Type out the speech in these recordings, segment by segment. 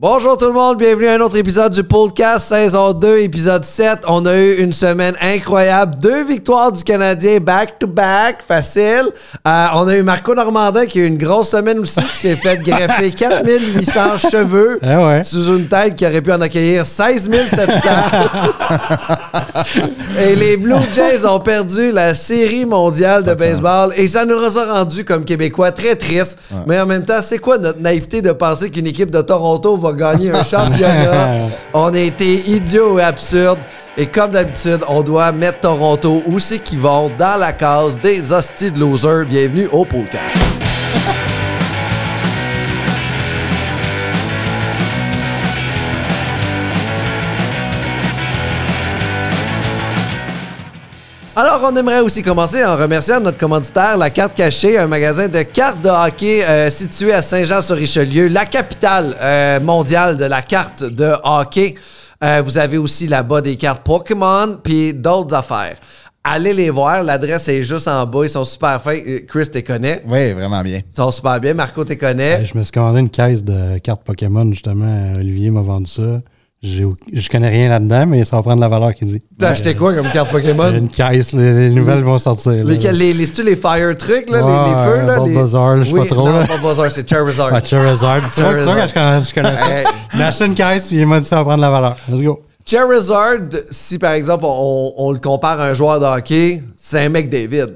Bonjour tout le monde, bienvenue à un autre épisode du podcast, saison 2, épisode 7. On a eu une semaine incroyable, 2 victoires du Canadien back-to-back, facile. On a eu Marco Normandin qui a eu une grosse semaine aussi, qui s'est fait greffer 4800 cheveux sous une tête qui aurait pu en accueillir 16 700. Et les Blue Jays ont perdu la série mondiale de baseball et ça nous a rendu comme Québécois très tristes. Ouais. Mais en même temps, c'est quoi notre naïveté de penser qu'une équipe de Toronto va gagner un championnat? On a été idiots et absurdes. Et comme d'habitude, on doit mettre Toronto où c'est qu'ils vont, dans la case des hosties de losers. Bienvenue au podcast. Alors, on aimerait aussi commencer en remerciant notre commanditaire, La Carte Cachée, un magasin de cartes de hockey situé à Saint-Jean-sur-Richelieu, la capitale mondiale de la carte de hockey. Vous avez aussi là-bas des cartes Pokémon puis d'autres affaires. Allez les voir, l'adresse est juste en bas, ils sont super fins. Chris, t'es connais? Oui, vraiment bien. Ils sont super bien. Marco, t'es connais? Je me suis commandé une caisse de cartes Pokémon, justement. Olivier m'a vendu ça. Je connais rien là-dedans, mais ça va prendre la valeur qu'il dit. T'as acheté quoi comme carte Pokémon? Une caisse, les nouvelles vont sortir. C'est-tu les Fire trucs, là, les feux? Là, Bulbasaur, je sais pas trop. Non, pas Bulbasaur, c'est Charizard. Ah, Charizard. C'est ça que je connais ça. J'ai acheté une caisse, il m'a dit ça va prendre la valeur. Let's go. Charizard, si par exemple on le compare à un joueur de hockey, c'est un mec David.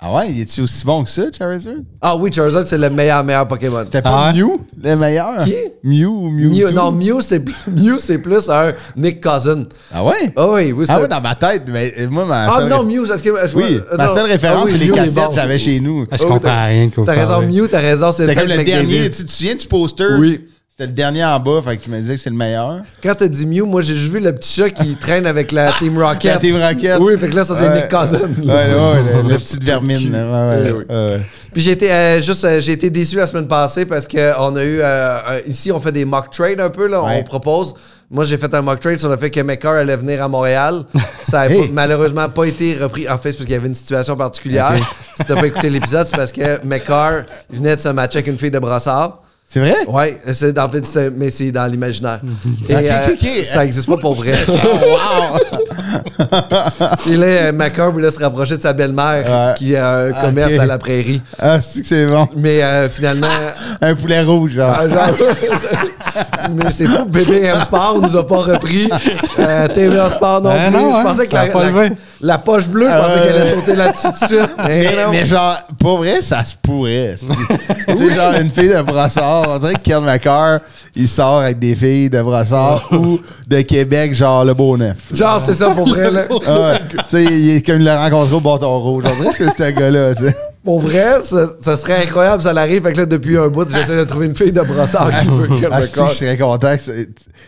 Ah ouais, il est-tu aussi bon que ça, Charizard? Ah oui, Charizard, c'est le meilleur Pokémon. C'était pas Mew, le meilleur? Qui? Mew ou Mewtwo? Non, Mew, c'est plus un Nick Cousin. Ah ouais? Ah oui, oui. Ah ouais, dans ma tête, mais moi, Mew, c'est ce que... Oui, ma seule référence, c'est les cassettes que j'avais chez nous. Je comprends rien. T'as raison, Mew, t'as raison, c'est comme le dernier. Tu te souviens du poster? Oui. C'était le dernier en bas, fait que tu me disais que c'est le meilleur. Quand t'as dit Mew, moi j'ai juste vu le petit chat qui traîne avec la Team Rocket. La Team Rocket. Oui, fait que là, ça c'est Nick Cousin. Ouais, la petite vermine. Puis j'ai été déçu la semaine passée parce qu'on a eu... ici, on fait des mock trades un peu, là. On propose... Moi, j'ai fait un mock trade sur le fait que McCarr allait venir à Montréal. Ça n'a malheureusement pas été repris. En fait, c'est parce qu'il y avait une situation particulière. Okay. Si t'as pas écouté l'épisode, c'est parce que McCarr venait de se matcher avec une fille de Brossard. C'est vrai? Oui, mais c'est dans l'imaginaire. Et ça n'existe pas pour vrai. Et là, McCarr voulait se rapprocher de sa belle-mère qui a un commerce à la prairie. Ah, c'est que c'est bon. Mais finalement... un poulet rouge, genre. Mais c'est fou, BBM Sport nous a pas repris. TVA Sport non plus. Je pensais que la poche bleue, je pensais qu'elle allait sauter là-dessus tout de suite. Mais genre, pour vrai, ça se pourrait. Tu sais, genre une fille de Brossard. On dirait que Ken McCarr, il sort avec des filles de Brossard ou de Québec, genre le Beauneuf. Genre, c'est ça pour vrai, là. Tu sais, il est comme il l'a rencontré au bâton rouge. On dirait que c'est un gars-là, tu sais. Pour vrai, ça serait incroyable, ça l'arrive. Fait que là, depuis un bout, j'essaie de trouver une fille de Brossard qui veut Ken McCarr. Je serais content.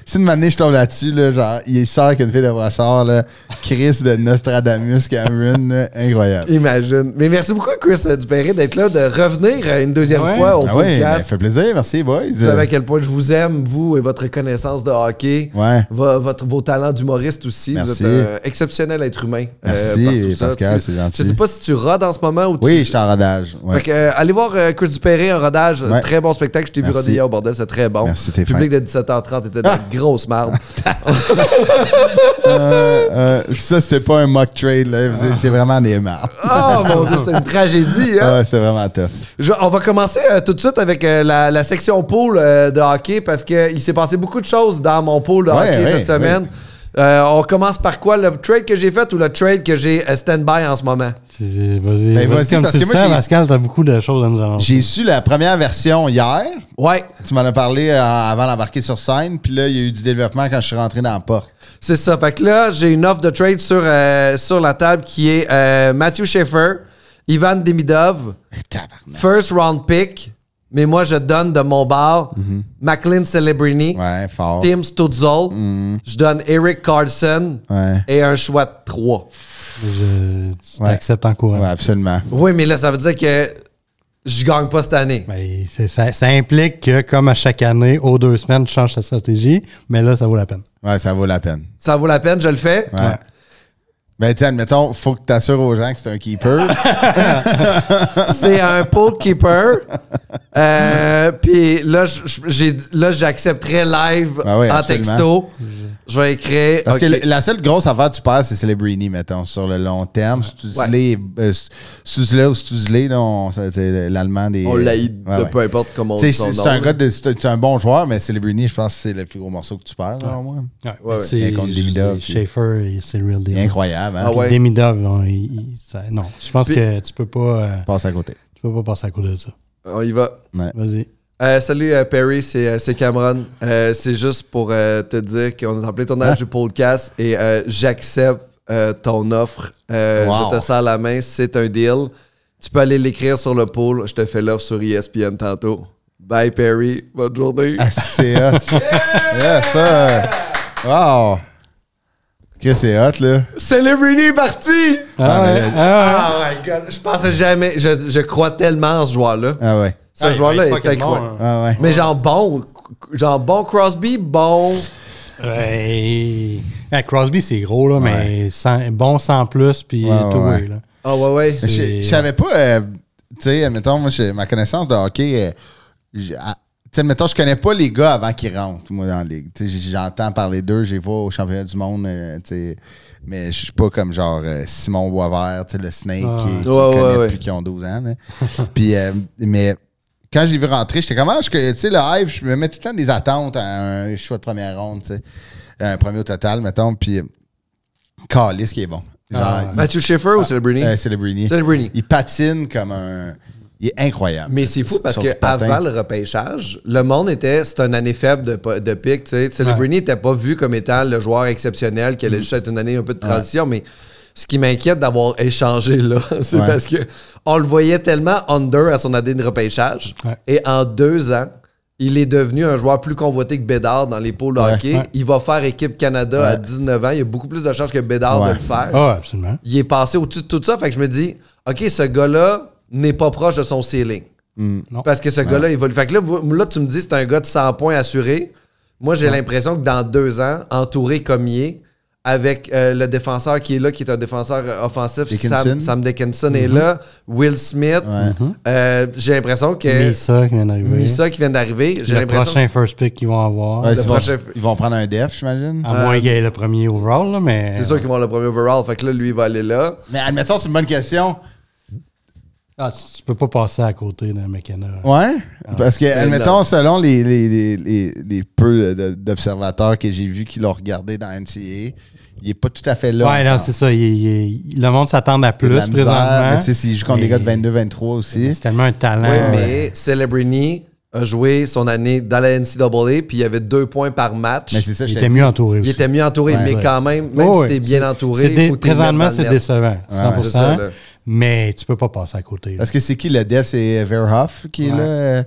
Si une année je tombe là-dessus, là, genre, il sort avec une fille de Brossard, là, Chris de Nostradamus Cameron, là, incroyable. Imagine. Mais merci beaucoup, Chris Dupéré, d'être là, de revenir une deuxième fois au podcast. Ça fait plaisir, merci, boys. Vous savez à quel point je vous aime, vous et votre connaissance de hockey. Vos talents d'humoriste aussi. Merci. Vous êtes un exceptionnel être humain. Merci, Pascal, c'est gentil. Je sais pas si tu rodes en ce moment ou tu... Oui, je suis en rodage. Fait que, allez voir Chris Dupéré en rodage. Très bon spectacle. Je t'ai vu roder hier au bordel, c'est très bon. Merci, t'es Le public de 17h30 était de la grosse merde. Ça, c'était pas un mock trade, là. C'est vraiment des mardes. Oh mon Dieu, c'est une tragédie. Hein? Ouais, c'est vraiment tough. On va commencer tout de suite avec la section pool de hockey parce qu'il s'est passé beaucoup de choses dans mon pool de hockey cette semaine. On commence par quoi? Le trade que j'ai fait ou le trade que j'ai stand-by en ce moment? Vas-y, comme parce tu que le sais, Pascal, t'as beaucoup de choses à nous annoncer. J'ai su la première version hier. Ouais. Tu m'en as parlé avant d'embarquer sur scène, puis là, il y a eu du développement quand je suis rentré dans la porte. C'est ça. Fait que là, j'ai une offre de trade sur la table qui est Matthew Schaefer, Ivan Demidov, first round pick, mais moi, je donne de mon bar McLean Celebrini, Tim Stutzel, je donne Eric Carlson et un choix de 3. Tu t'acceptes en courant. Oui, absolument. Oui, mais là, ça veut dire que je gagne pas cette année. Ben, ça implique que, comme à chaque année, aux 2 semaines, tu changes ta stratégie, mais là, ça vaut la peine. Ouais, ça vaut la peine. Ça vaut la peine, je le fais. Ouais. Ben, tiens, admettons, faut que tu assures aux gens que c'est un keeper. C'est un pool keeper. Puis là, j'accepterai live Ah oui, en absolument. texto. Je vais écrire. Parce OK. que la seule grosse affaire que tu perds, c'est Celebrini, mettons, sur le long terme. Stuzlé ou Stuzlé, c'est l'allemand des. On l'a de ouais. peu importe comment on Tu dit sais, son c'est nom. c'est un bon joueur, mais Celebrini, je pense que c'est le plus gros morceau que tu perds, là, au moins. Ouais. C'est contre Demidov, Schaefer, c'est le real deal. Incroyable, hein? Ah ouais. Demidov, non, je pense Puis- que tu peux pas Passe à côté. passer à côté de ça. On y va. Ouais. Vas-y. Salut Perry, c'est Cameron. C'est juste pour te dire qu'on est en plein tournage du podcast et j'accepte ton offre. Wow. Je te serre la main, c'est un deal. Tu peux aller l'écrire sur le pool. Je te fais l'offre sur ESPN tantôt. Bye Perry, bonne journée. Ah, c'est hot. Yeah, ça. Wow. Que c'est hot, là. Celebrini est parti! mais là- Oh my god, je pensais jamais, je crois tellement en ce joueur-là. Ah ouais. Ce joueur-là est incroyable. Ah ouais. Mais genre bon Crosby, bon. Ouais. Crosby, c'est gros, là, mais bon sans plus, puis Ouais, tout, ouais. là. Ah ouais. Je savais pas, tu sais, mettons, moi, ma connaissance de hockey, tu sais, mettons, je connais pas les gars avant qu'ils rentrent, moi, dans la ligue. Tu sais, j'entends parler d'eux, j'ai vu au championnat du monde, tu sais, mais je suis pas comme genre Simon Boisvert, tu sais, le Snake, qui connaît depuis qu'ils ont 12 ans, là. Puis, mais quand j'ai vu rentrer, j'étais comme, tu sais, le Hive, je me mets tout le temps des attentes à un choix de première ronde, tu sais, un premier au total, mettons, puis Callis qui est bon. Genre, Matthew Schaefer ou Celebrini? Celebrini. Celebrini. Il patine comme un... Il est incroyable. Mais c'est fou parce Sur le patin. qu'avant le repêchage, le monde c'était une année faible de pick. Celebrini n'était pas vu comme étant le joueur exceptionnel qui allait juste être une année un peu de transition. Mais ce qui m'inquiète d'avoir échangé là, c'est parce que on le voyait tellement under à son année de repêchage. Ouais. Et en 2 ans, il est devenu un joueur plus convoité que Bédard dans les pôles de hockey. Ouais. Il va faire équipe Canada à 19 ans. Il y a beaucoup plus de chances que Bédard de le faire. Ah, absolument. Il est passé au-dessus de tout ça. Fait que je me dis, OK, ce gars-là n'est pas proche de son ceiling. Non. Parce que ce gars-là, il va le. Fait que là, tu me dis, c'est un gars de 100 points assuré. Moi, j'ai l'impression que dans 2 ans, entouré comme il est, avec le défenseur qui est là, qui est un défenseur offensif, Sam Dickinson est là, Will Smith. J'ai l'impression que. Missa qui vient d'arriver. J'ai le l'impression. prochain first pick qu'ils vont avoir. Ouais, prochain- ils vont prendre un def, j'imagine. À moins qu'il ait le premier overall, là, mais. C'est sûr qu'ils vont le premier overall. Fait que là, lui, il va aller là. Mais admettons, c'est une bonne question. Ah, tu peux pas passer à côté d'un McKenna. Ouais. Parce que, admettons, énorme. selon les peu d'observateurs que j'ai vus qui l'ont regardé dans NCAA, il est pas tout à fait là. Ouais, non, c'est ça. Le monde s'attend à plus Il y a de la misère, présentement. mais tu sais, s'il joue contre des gars de 22-23 aussi. C'est tellement un talent. Oui, mais Celebrini a joué son année dans la NCAA, puis il y avait 2 points par match. Mais c'est ça, Il je était t'ai dit. mieux entouré Il aussi. était mieux entouré, mais quand même si t'es bien entouré, il faut présentement, c'est décevant. 100%. c'est ça, là. Mais tu peux pas passer à côté. là. Parce que c'est qui le def? C'est Verhoff qui est là. Ouais.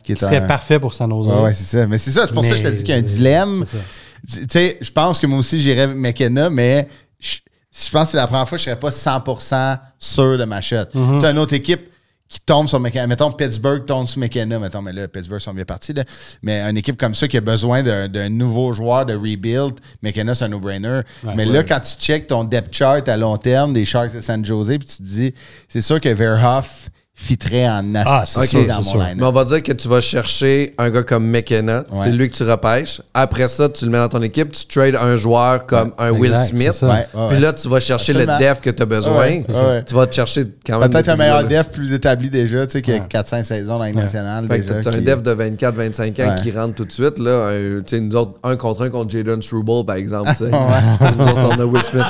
Qui est Qui serait un- parfait pour San Jose. Ouais, c'est ça. Mais c'est ça, c'est pour ça que je te dis qu'il y a un dilemme. C'est ça. Tu sais, je pense que moi aussi, j'irais avec McKenna, mais je pense que c'est la première fois que je serais pas 100% sûr de ma shot. Tu sais, une autre équipe qui tombe sur McKenna, mettons Pittsburgh tombe sur McKenna, mettons, mais là, Pittsburgh sont bien partis, là. Mais une équipe comme ça qui a besoin d'un nouveau joueur de rebuild, McKenna, c'est un no-brainer. Mais là, quand tu checkes ton depth chart à long terme des Sharks de San Jose, puis tu te dis, c'est sûr que Verhoff fitterait en c'est assis sûr, dans c'est mon sûr. line-up. Mais on va dire que tu vas chercher un gars comme McKenna. Ouais. C'est lui que tu repêches. Après ça, tu le mets dans ton équipe. Tu trades un joueur comme un Will exact, Smith. c'est ça. Ouais, Puis là, tu vas chercher Absolument. le def que tu as besoin. Ouais, ouais. Tu vas te chercher quand même. Peut-être des un meilleur gars, là. def plus établi déjà, tu sais, qui a 400 saisons dans la Ligue nationale. Fait que déjà, t'as un qui- def de 24-25 ans Ouais. qui rentre tout de suite. Là, tu sais, nous autres, 1 contre 1 contre Jayden Struble, par exemple. tu sais. Nous autres, on a Will Smith.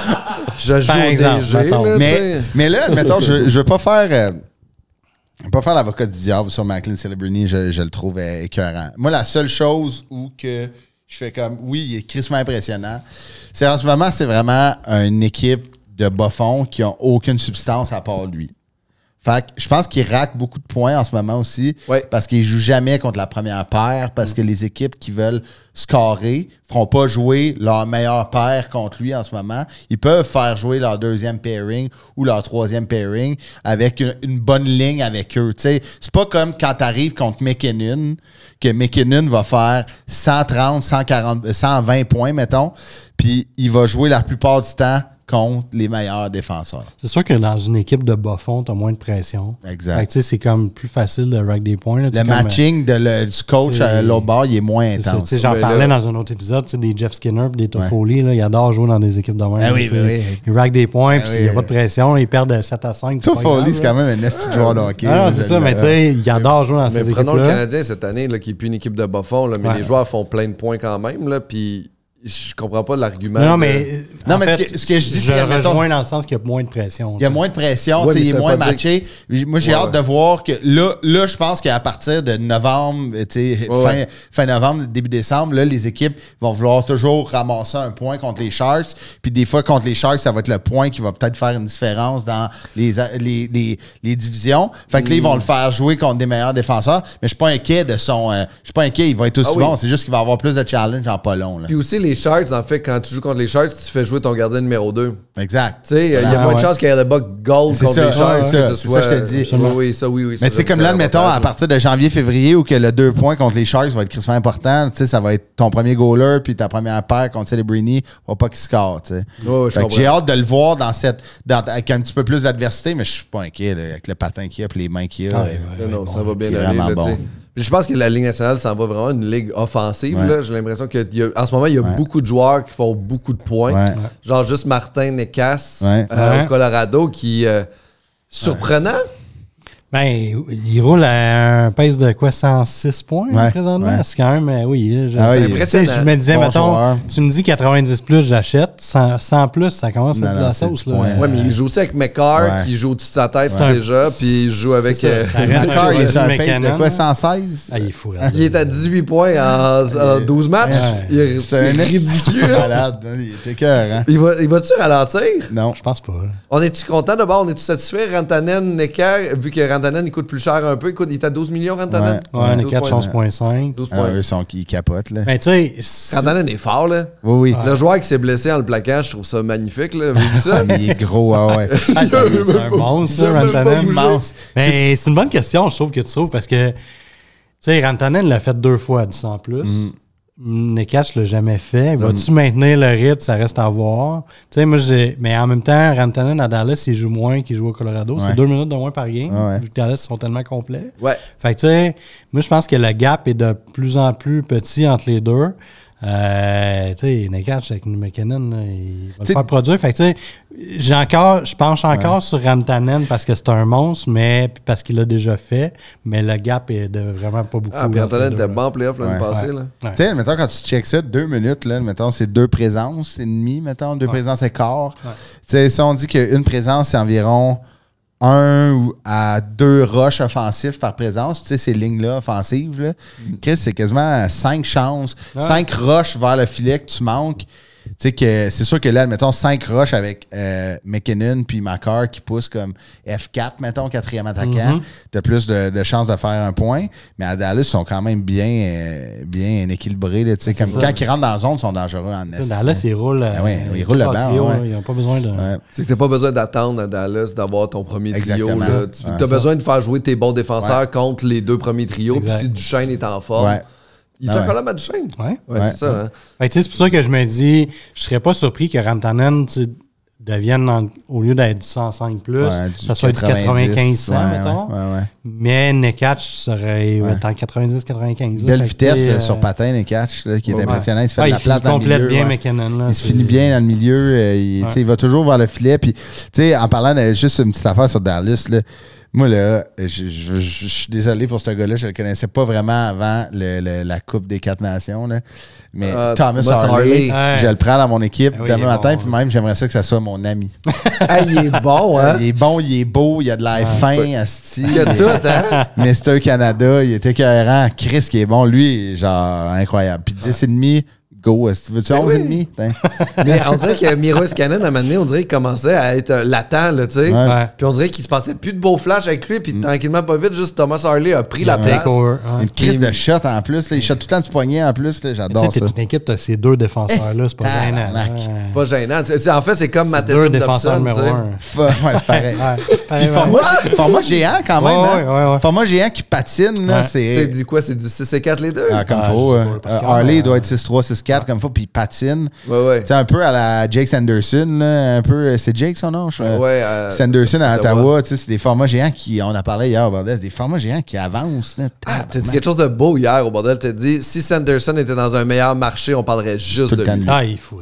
Je joue Par au exemple, DG, mettons. là, tu sais. Mais là, admettons, je veux pas faire l'avocat du diable sur Macklin Celebrini, je le trouve écœurant. Moi, la seule chose où que je fais comme, oui, il est crissement impressionnant, c'est en ce moment, c'est vraiment une équipe de bas fond qui n'ont aucune substance à part lui. Fait que je pense qu'il raque beaucoup de points en ce moment aussi Ouais. parce qu'il joue jamais contre la première paire parce que les équipes qui veulent scorer feront pas jouer leur meilleur paire contre lui en ce moment. Ils peuvent faire jouer leur deuxième pairing ou leur troisième pairing avec une bonne ligne avec eux. T'sais, c'est pas comme quand tu arrives contre McKinnon que McKinnon va faire 130, 140, 120 points, mettons, puis il va jouer la plupart du temps contre les meilleurs défenseurs. C'est sûr que dans une équipe de bas fond, tu as moins de pression. Exact. Fait que, tu sais, c'est comme plus facile de rag des points. Là, Le matching du coach à l'autre bord, il est moins intense. J'en parlais dans un autre épisode, des Jeff Skinner et des Toffoli, ils adorent jouer dans des équipes de même. Oui. Ils rag des points, puis s'il n'y a pas de pression, ils perdent de 7 à 5. Toffoli, c'est quand même un esti joueur de hockey. Ah, c'est ça, mais tu sais, ils adorent jouer dans ces équipes-là. Mais prenons le Canadien cette année, là, qui n'est plus une équipe de bas fond, là, mais les joueurs font plein de points quand même, là, puis je comprends pas l'argument. Non, mais ce que je dis, c'est que rejoins dans le sens qu'il y a moins de pression. Il y a moins de pression, il est moins matché. Moi, j'ai hâte de voir que là, je pense qu'à partir de novembre, fin novembre, début décembre, là, les équipes vont vouloir toujours ramasser un point contre les Sharks. Puis des fois, contre les Sharks, ça va être le point qui va peut-être faire une différence dans les divisions. Fait que là, ils vont le faire jouer contre des meilleurs défenseurs. Mais je suis pas inquiet de son. Je suis pas inquiet, il va être aussi bon. C'est juste qu'il va avoir plus de challenge en pas long. Là. Puis aussi, les Sharks, en fait, quand tu joues contre les Sharks, tu fais jouer ton gardien numéro 2. Exact. Tu sais, il y a moins de chances qu'il y ait le bug gold contre les Sharks. C'est ça, je te dis. Oui, ça. Mais tu sais, comme là, admettons, à partir de janvier-février, où que le 2 points contre les Sharks va être crissement important, tu sais, ça va être ton premier goaler, puis ta première paire contre Celebrini, va pas qu'il score, tu sais. J'ai hâte de le voir avec un petit peu plus d'adversité, mais je suis pas inquiet, là, avec le patin qu'il y a et les mains qu'il y a. Non, ça va bien aller, tu sais. Je pense que la Ligue nationale s'en va vraiment une ligue offensive. J'ai l'impression qu'en ce moment, il y a beaucoup de joueurs qui font beaucoup de points. Genre juste Martin Necas au Colorado qui surprenant. Ben, il roule à un pace de quoi, 106 points présentement? Ouais. C'est quand même, oui. Impressionnant. Je me disais, mettons, tu me dis 90 plus, j'achète. 100 plus, ça commence à être de la sauce. Oui, mais il joue aussi avec McCarr, qui joue au-dessus de sa tête déjà, puis il joue avec... McCarr, il est sur un pace de quoi, 116? Ah, il est fou. Il est à 18 points en 12 matchs. C'est ridicule. Malade. Il était cœur, hein? Il va-tu ralentir? Non. Je pense pas. On est-tu content d'abord? On est-tu satisfait? Rantanen, Necker, vu que Rantanen, il coûte plus cher un peu. Il est à 12 millions, Rantanen? Ouais, on est 4 chances, 0.5. 12 points. Eux sont qui capotent, là. Mais tu sais... Rantanen est fort, là. Oui. Le joueur qui s'est blessé en le plaquant, je trouve ça magnifique, là. Vu ça? Il est gros, c'est un monstre, Rantanen. Mais c'est une bonne question, je trouve, que tu trouves, parce que, tu sais, Rantanen l'a fait 2 fois à 10 en plus. Necas ne l'a jamais fait. Va-tu maintenir le rythme? Ça reste à voir. Tu sais, mais en même temps, Rantanen à Dallas, il joue moins qu'il joue au Colorado. C'est 2 minutes de moins par game. Vu que Dallas sont tellement complets. Fait que tu sais, moi, je pense que le gap est de plus en plus petit entre les deux. Tu sais, Necas avec McKinnon, il va le faire produire. Fait que tu sais, je penche encore sur Rantanen parce que c'est un monstre, mais parce qu'il l'a déjà fait, mais le gap est de vraiment pas beaucoup. Ah, puis Rantanen était bon en playoff l'année passée. Tu sais, mettons, quand tu checks ça, 2 minutes, là, mettons, c'est 2 présences et demie, mettons, 2 présences et quart. Tu sais, si on dit qu'une présence, c'est environ 1 à 2 rushs offensifs par présence, tu sais, ces lignes-là offensives, là, Chris, c'est quasiment 5 chances, 5 rushs vers le filet que tu manques. Tu sais que c'est sûr que là, mettons 5 rushs avec McKinnon puis McCarr qui poussent comme F4, mettons, 4e attaquant. T'as plus de chances de faire un point. Mais à Dallas, ils sont quand même bien équilibrés. Là, comme quand ils rentrent dans la zone, ils sont dangereux en est. Dallas, ils roulent. Ils roulent le banc. Ils n'ont pas besoin de. C'est que t'as pas besoin d'attendre à Dallas d'avoir ton premier trio. Tu as besoin de faire jouer tes bons défenseurs contre les 2 premiers trios. Puis si Duchesne est en forme. Il est encore là, Duchesne? Oui, c'est ça. Hein? C'est pour ça que je me dis, je serais pas surpris que Rantanen devienne, au lieu d'être du 105 plus, ça soit du 95-100, mettons. Mais Necas serait en 90-95. Belle vitesse sur patin, Necas, qui est impressionnant. Il se fait de la place dans le milieu. Il complète bien McKinnon. Il se finit bien dans le milieu. Il va toujours vers le filet. Puis, en parlant de juste une petite affaire sur Dallas, là, moi, là, je suis désolé pour ce gars-là. Je le connaissais pas vraiment avant la Coupe des 4 Nations. Là. Mais Thomas Harley, je le prends dans mon équipe demain matin. Puis même, j'aimerais ça que ça soit mon ami. Il est bon, hein? Il est bon, il est beau, il a de l'air fin, asti. Il a tout, hein? Mr. Canada, il était écœurant. Chris qui est bon, lui, genre incroyable. Puis 10,5. Go, veux-tu 11,5? Mais on dirait que Miro Iskanen, à un moment donné, on dirait qu'il commençait à être latent, là, tu sais. Puis on dirait qu'il se passait plus de beaux flashs avec lui, puis tranquillement, pas vite, juste Thomas Harley a pris la place. Une crise de shot en plus, là. Il shot tout le temps du poignet en plus, là. J'adore ça. T'es une équipe, t'as ces 2 défenseurs-là, c'est pas gênant. C'est pas gênant. En fait, c'est comme Matheson Dobson, tu sais. Ouais, c'est pareil. Format géant quand même. Format géant qui patine, là. C'est du quoi? C'est du 6-4 les deux? Comme faut. Harley doit être 6-3, 6-4. regarde comme ça, puis il patine. Ouais. Tu sais, un peu à la Jake Sanderson, là, un peu. C'est Jake son nom? Sanderson à Ottawa, tu sais, c'est des formats géants qui, on a parlé hier au bordel, des formats géants qui avancent. Là, t'as dit quelque chose de beau hier au bordel. T'as dit, si Sanderson était dans un meilleur marché, on parlerait juste de lui. Ah, il est fou.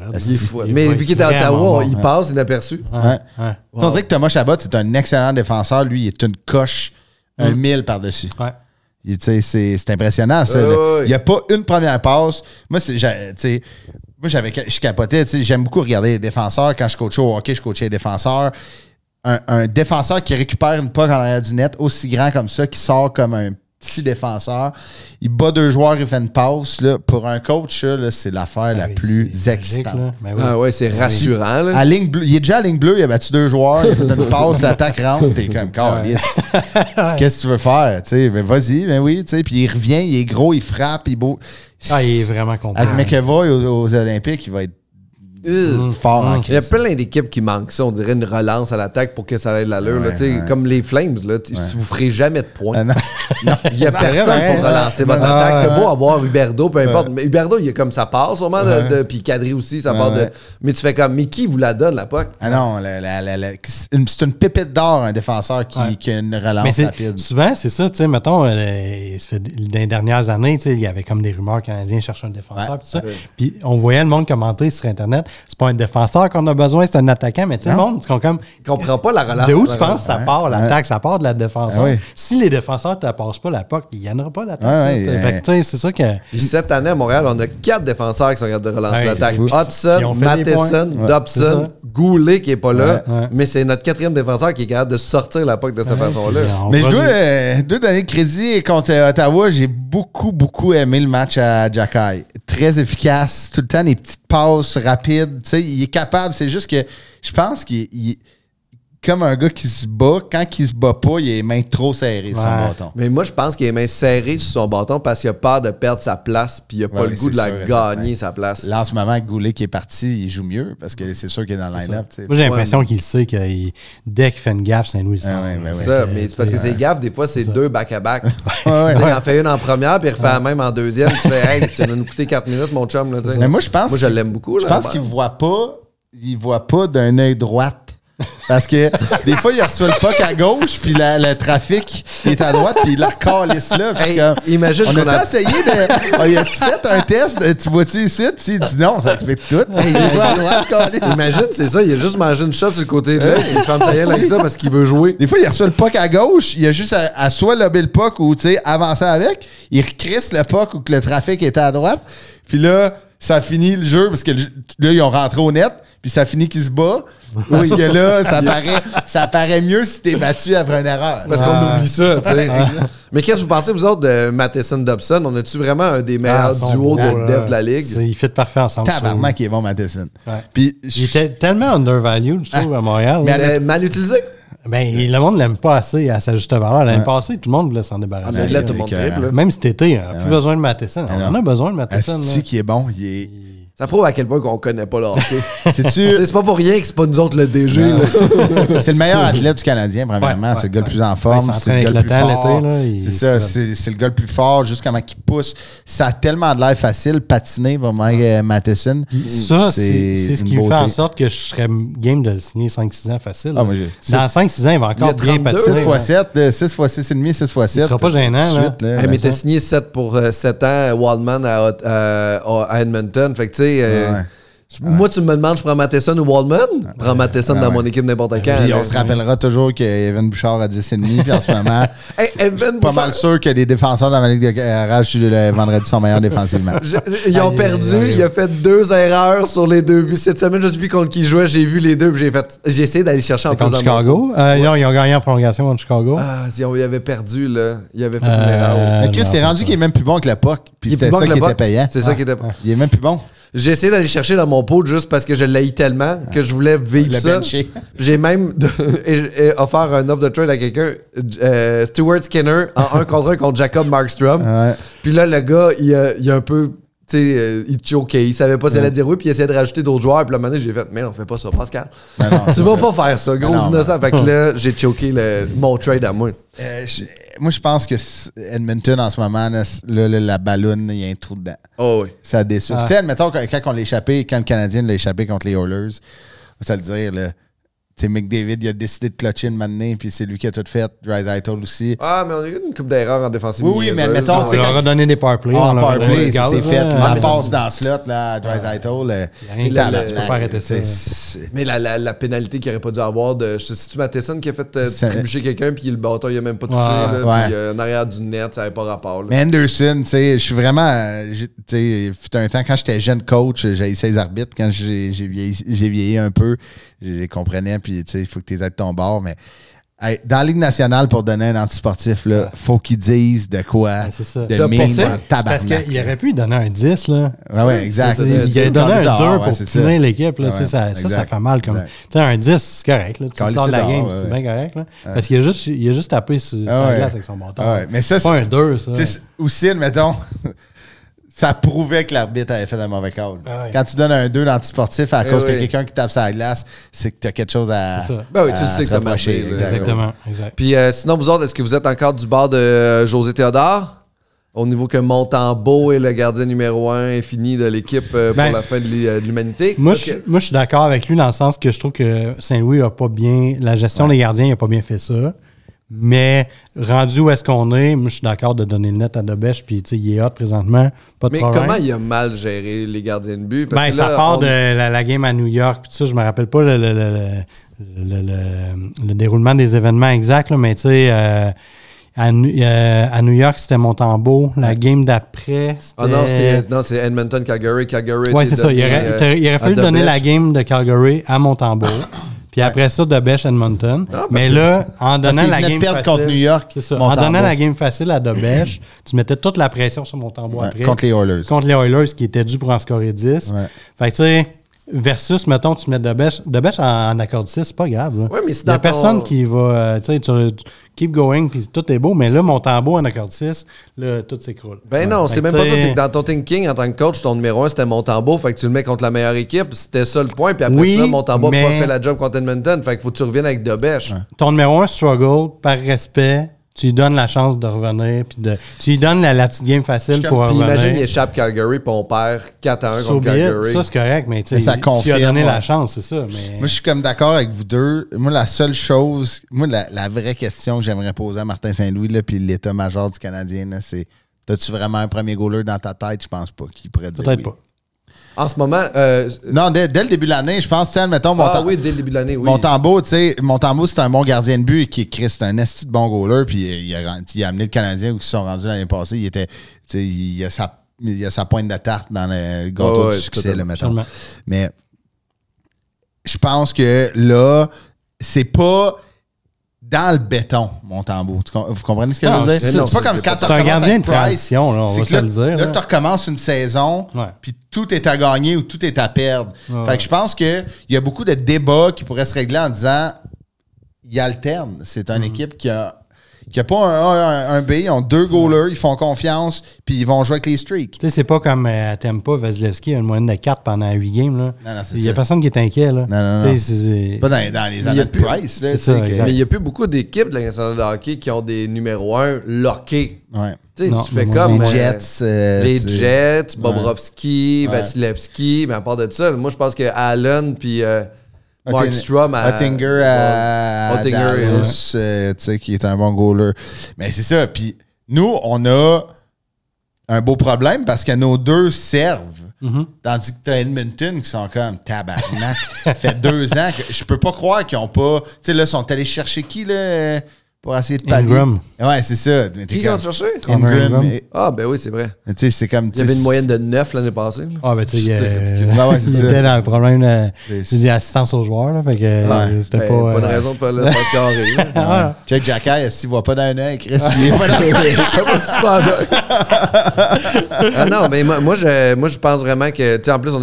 Mais vu qu'il était à Ottawa, il passe inaperçu. On dirait que Thomas Chabot, c'est un excellent défenseur. Lui, il est une coche, un 1000 par-dessus. C'est impressionnant, ça. Il n'y a pas une première passe. Moi, je capotais. J'aime beaucoup regarder les défenseurs. Quand je coachais au hockey, je coachais les défenseurs. Un défenseur qui récupère une puck en arrière du net, aussi grand comme ça, qui sort comme un petit défenseur. Il bat 2 joueurs, il fait une passe. Là. Pour un coach, là, c'est l'affaire la plus excitante. Ah ouais, c'est rassurant. Là. Il est déjà à ligne bleue, il a battu 2 joueurs, il a fait une passe, l'attaque rentre, t'es comme câlisse. Qu'est-ce que tu veux faire? Ben, vas-y, ben oui. Puis il revient, il est gros, il frappe, il est beau. Il est vraiment content. Avec McEvoy aux Olympiques, il va être fort en crise. Il y a plein d'équipes qui manquent ça. On dirait une relance à l'attaque pour que ça ait de l'allure. Comme les Flames, là, vous ferez jamais de points. Il n'y a personne pour relancer votre attaque. T'as beau avoir Huberdeau, peu importe. Mais Huberdeau, il est comme ça part sûrement. Puis Kadri aussi, ça part de. Mais tu fais comme, mais qui vous la donne, la puck? Ah non, c'est une pépite d'or, un défenseur qui a une relance rapide. Souvent, c'est ça, tu sais, mettons, dans les dernières années, il y avait comme des rumeurs canadiens cherchaient un défenseur. Puis on voyait le monde commenter sur Internet. C'est pas un défenseur qu'on a besoin, c'est un attaquant, mais tu sais, le monde, il comprend pas la relance. De où tu penses que ça part, l'attaque? Ça part de la défenseur. Si les défenseurs ne te passent pas la puck, il n'y en aura pas d'attaque. C'est ça que. Puis cette année à Montréal, on a 4 défenseurs qui sont capables de relancer l'attaque. Hudson, Matheson, Dobson, Goulet qui n'est pas là, mais c'est notre 4e défenseur qui est capable de sortir la puck de cette façon-là. Mais je dois donner le crédit contre Ottawa. J'ai beaucoup aimé le match à Jacky. Très efficace, tout le temps des petites passes rapides. Tu sais, il est capable. C'est juste que je pense qu'il comme un gars qui se bat, quand il se bat pas, il a les mains trop serrées sur son bâton. Mais moi, je pense qu'il a les mains serrées sur son bâton parce qu'il a peur de perdre sa place puis il a pas le goût de la gagner, sa place. Là, en ce moment, Goulet qui est parti, il joue mieux parce que c'est sûr qu'il est dans le line-up. Moi, j'ai l'impression qu'il sait que dès qu'il fait une gaffe, Saint-Louis, c'est ça. Mais c'est parce que ses gaffes, des fois, c'est 2 back-à-back. Il en fait une en première puis il refait la même en deuxième. Tu fais, hey, tu vas nous coûter 4 minutes, mon chum. Là, mais moi, je l'aime beaucoup. Je pense qu'il voit pas d'un œil droit. Parce que des fois, il reçoit le puck à gauche, puis le trafic est à droite, puis il la recalisse là. Imagine on a essayé de. Il a-tu fait un test? Tu vois-tu ici? Il dit non, ça te fait tout. Il joue à droite, imagine, c'est ça. Il a juste mangé une shot sur le côté de l'œil. Il ferme sa gueule avec ça parce qu'il veut jouer. Des fois, il reçoit le puck à gauche. Il a juste à soit lober le puck ou avancer avec. Il recrisse le puck ou que le trafic était à droite. Puis là, ça finit le jeu parce que là, ils ont rentré au net. Puis ça finit qu'il se bat. Parce que là, ça paraît mieux si t'es battu après une erreur. Parce qu'on oublie ça, tu sais. Mais qu'est-ce que vous pensez, vous autres, de Matheson-Dobson? On a-tu vraiment un des meilleurs duos de dev de la Ligue? Il fit parfait ensemble. Tabarnak, il est bon, Matheson. Puis, il était tellement undervalued, je trouve, à Montréal. Mais mal utilisé. Ben, le monde l'aime pas assez à sa juste valeur. L'année passée, tout le monde voulait s'en débarrasser. Là, tout le monde triple. Même cet été, on n'a plus besoin de Matheson. On a besoin de Matheson. C'est qui est bon. Ça prouve à quel point qu'on connaît pas le hockey. C'est pas pour rien que c'est pas nous autres le DG. C'est le meilleur athlète du Canadien, premièrement. C'est le gars le plus en forme. C'est le gars le plus fort. C'est ça. C'est le gars le plus fort. Juste comment il pousse. Ça a tellement de l'air facile, patiner, vraiment, Matheson. Ça, c'est ce qui fait en sorte que je serais game de le signer 5-6 ans facile. Dans 5-6 ans, il va encore bien patiner. 6 x 7, 6 x 6,5, 6 x 7. Ce sera pas gênant. Mais t'as signé 7 pour 7 ans, Wildman à Edmonton. Fait que tu sais, moi, tu me demandes, je prends Matheson ou Waldman? Je prends Matheson dans mon équipe n'importe quand. Puis on se rappellera toujours qu'Evan Bouchard a 10,5. Puis en ce moment, pas mal sûr que les défenseurs dans la Ligue de garage le vendredi sont meilleurs défensivement. Ils ont perdu. Il a fait 2 erreurs sur les 2 buts. Cette semaine, je ne sais plus contre qui il jouait. J'ai vu les deux. J'ai essayé d'aller chercher en plus contre Chicago. Non, ils ont gagné en prolongation contre Chicago. Ils avaient perdu, là. Ils avaient fait une erreur. Mais Chris, c'est rendu qu'il est même plus bon que le puck. Puis c'était ça qui était payant. C'est ça qui était. Il est même plus bon. J'ai essayé d'aller chercher dans mon pot juste parce que je l'ai tellement que je voulais vivre ça. J'ai même offert un offre de trade à quelqu'un, Stuart Skinner, en 1 contre 1 contre Jacob Markstrom. Puis là, le gars, il a un peu il choquait, il savait pas s'il allait dire oui, puis il essayait de rajouter d'autres joueurs. Puis là, maintenant, j'ai fait, mais non, fais pas ça, Pascal. Non, Tu vas pas faire ça, gros innocent. Fait que là, j'ai choqué mon trade à moi. Moi, je pense que Edmonton, en ce moment, là, la balloune, il y a un trou dedans. Oh oui. Ça déçoit. Tu sais, admettons, quand on l'a échappé, quand le Canadien l'a échappé contre les Oilers, on va se le dire, là. Tu sais, McDavid, il a décidé de clutcher une matinée, puis c'est lui qui a tout fait. Draisaitl aussi. Ah, mais on a eu une couple d'erreurs en défensive. Oui, mais mettons. On leur a donné des powerplays. Ah, powerplay, c'est fait. La passe ça, dans le slot, là, Draisaitl. Tu peux pas arrêter ça. Mais la pénalité qu'il aurait pas dû avoir de. C'est-tu Matheson qui a fait trébucher quelqu'un, puis le bâton, il a même pas touché. Là, puis en arrière du net, ça n'avait pas rapport. Là. Mais Anderson, tu sais, je suis vraiment. Tu sais, fut un temps, quand j'étais jeune coach, j'ai essayé les arbitres. Quand j'ai vieilli un peu, j'ai comprenais, puis tu sais, il faut que tu aies de ton bord, mais hey, dans la Ligue nationale, pour donner un antisportif, il faut qu'ils disent de quoi, de mine en tabarnak. Parce qu'il aurait pu lui donner un 10, là. Ouais, exact. Il a donné un 2 pour finir l'équipe, là. Ça fait mal. Comme, tu sais, un 10, c'est correct, là. Tu sors de la game, c'est bien correct, là. Parce qu'il a juste tapé sur la glace avec son bâton. Mais ça, c'est pas un 2, ça. Aussi, admettons... Ça prouvait que l'arbitre avait fait un mauvais call. Quand tu donnes un 2 d'antisportif à cause que quelqu'un qui tape sur la glace, c'est que tu as quelque chose à. C'est ça. Ben oui, tu sais que tu as marché. Exactement. Exact. Puis sinon, vous autres, est-ce que vous êtes encore du bord de José Théodore? Au niveau que Montembeault est le gardien numéro 1 infini de l'équipe pour la fin de l'humanité? Moi, je suis d'accord avec lui dans le sens que je trouve que Saint-Louis a pas bien. La gestion des gardiens n'a pas bien fait ça. Mais rendu où est-ce qu'on est, moi je suis d'accord de donner le net à Dobèche, puis il est hot présentement, pas de problème. Mais comment il a mal géré les gardiens de but? Parce que là, ça part de la game à New York, puis tout ça, je me rappelle pas le déroulement des événements exacts, là, mais tu sais, à New York, c'était Montembeault. La game d'après, c'était... non, c'est Edmonton-Calgary. Oui, c'est ça. Il aurait fallu donner la game de Calgary à Montembeault. Puis après ça, Dobèche Edmonton. Mais là, en donnant la game facile. Contre New York, c'est ça. En donnant la game facile à Dobèche, tu mettais toute la pression sur Montembeault après. Contre les Oilers. Contre les Oilers, qui étaient dû pour en scorer 10. Fait que tu sais, versus, mettons, tu mets Dobèche. Dobèche en accord 6, c'est pas grave. Ouais, mais il n'y a personne qui va. Tu sais, tu keep going, puis tout est beau. Mais là, Montembeault en accord 6, là, tout s'écroule. Ben non, c'est même pas ça. C'est que dans ton thinking, en tant que coach, ton numéro 1, c'était Montembeault. Fait que tu le mets contre la meilleure équipe. C'était ça le point. Puis après ça, Montembeault n'a pas fait la job contre Edmonton. Fait qu'il faut que tu reviennes avec Dobèche. Ton numéro 1 struggle, par respect. Tu lui donnes la chance de revenir, puis tu lui donnes la petite game facile pour revenir. Imagine, il échappe Calgary, puis on perd 4-1 contre Calgary. Ça, c'est correct, mais tu as donné la chance, c'est ça. Mais... Moi, je suis comme d'accord avec vous deux. Moi, la seule chose, la vraie question que j'aimerais poser à Martin Saint-Louis, puis l'état-major du Canadien, là, c'est: as-tu vraiment un premier goaler dans ta tête? Je pense pas qu'il pourrait dire peut-être oui. pas. En ce moment... non, dès le début de l'année, je pense, mettons... oui, dès le début de l'année, oui. Montembeault, c'est un bon gardien de but qui c'est un esti de bon goaler, puis il a amené le Canadien où ils se sont rendus l'année passée. Il a sa pointe de tarte dans le gâteau du succès, là, mettons. Mais je pense que là, c'est pas... dans le béton, Montembeault. Vous comprenez ce que je veux dire? C'est pas comme quand tu recommences un gardien de transition, là, on va se le dire. Là, tu recommences une saison, puis tout est à gagner ou tout est à perdre. Fait que je pense qu'il y a beaucoup de débats qui pourraient se régler en disant il alterne. C'est une équipe qui a pas un B, ils ont 2 goalers, ils font confiance, puis ils vont jouer avec les streaks. Tu sais, c'est pas comme à Tampa, Vasilevski a une moyenne de 4 pendant 8 games. Là. Non, il y a personne qui est inquiet. Là. Non. Pas dans les années de Price. Là, mais il n'y a plus beaucoup d'équipes de la nationale de hockey qui ont des numéros 1 lockés. Ouais. Tu fais comme les Jets, Bobrovski, Vasilevski, mais à part de ça, moi je pense que Allen puis Markstrom à Oettinger à Dallas, qui est un bon goaler. Mais c'est ça. Puis nous, on a un beau problème parce que nos 2 servent. Tandis que t'as Edmonton qui sont comme tabarnak. Ça fait 2 ans que je peux pas croire qu'ils ont pas. Tu sais, là, ils sont allés chercher qui, là? Pour essayer de pallier. Ingram. Ouais, c'est ça. Qui ont cherché? Ingram. Ah, ben oui, c'est vrai. Tu sais, c'est comme... Il y avait une moyenne de 9 l'année passée. Là. Ah, ben tu sais, il était dans le problème d'assistance aux joueurs. Là, fait que c'était pas... Pas de raison de pas le faire carré. Check Jacky, s'il voit pas dans un œil, Chris, il est pas dans un œil. Ah non, mais moi, je pense vraiment que... Tu sais, en plus,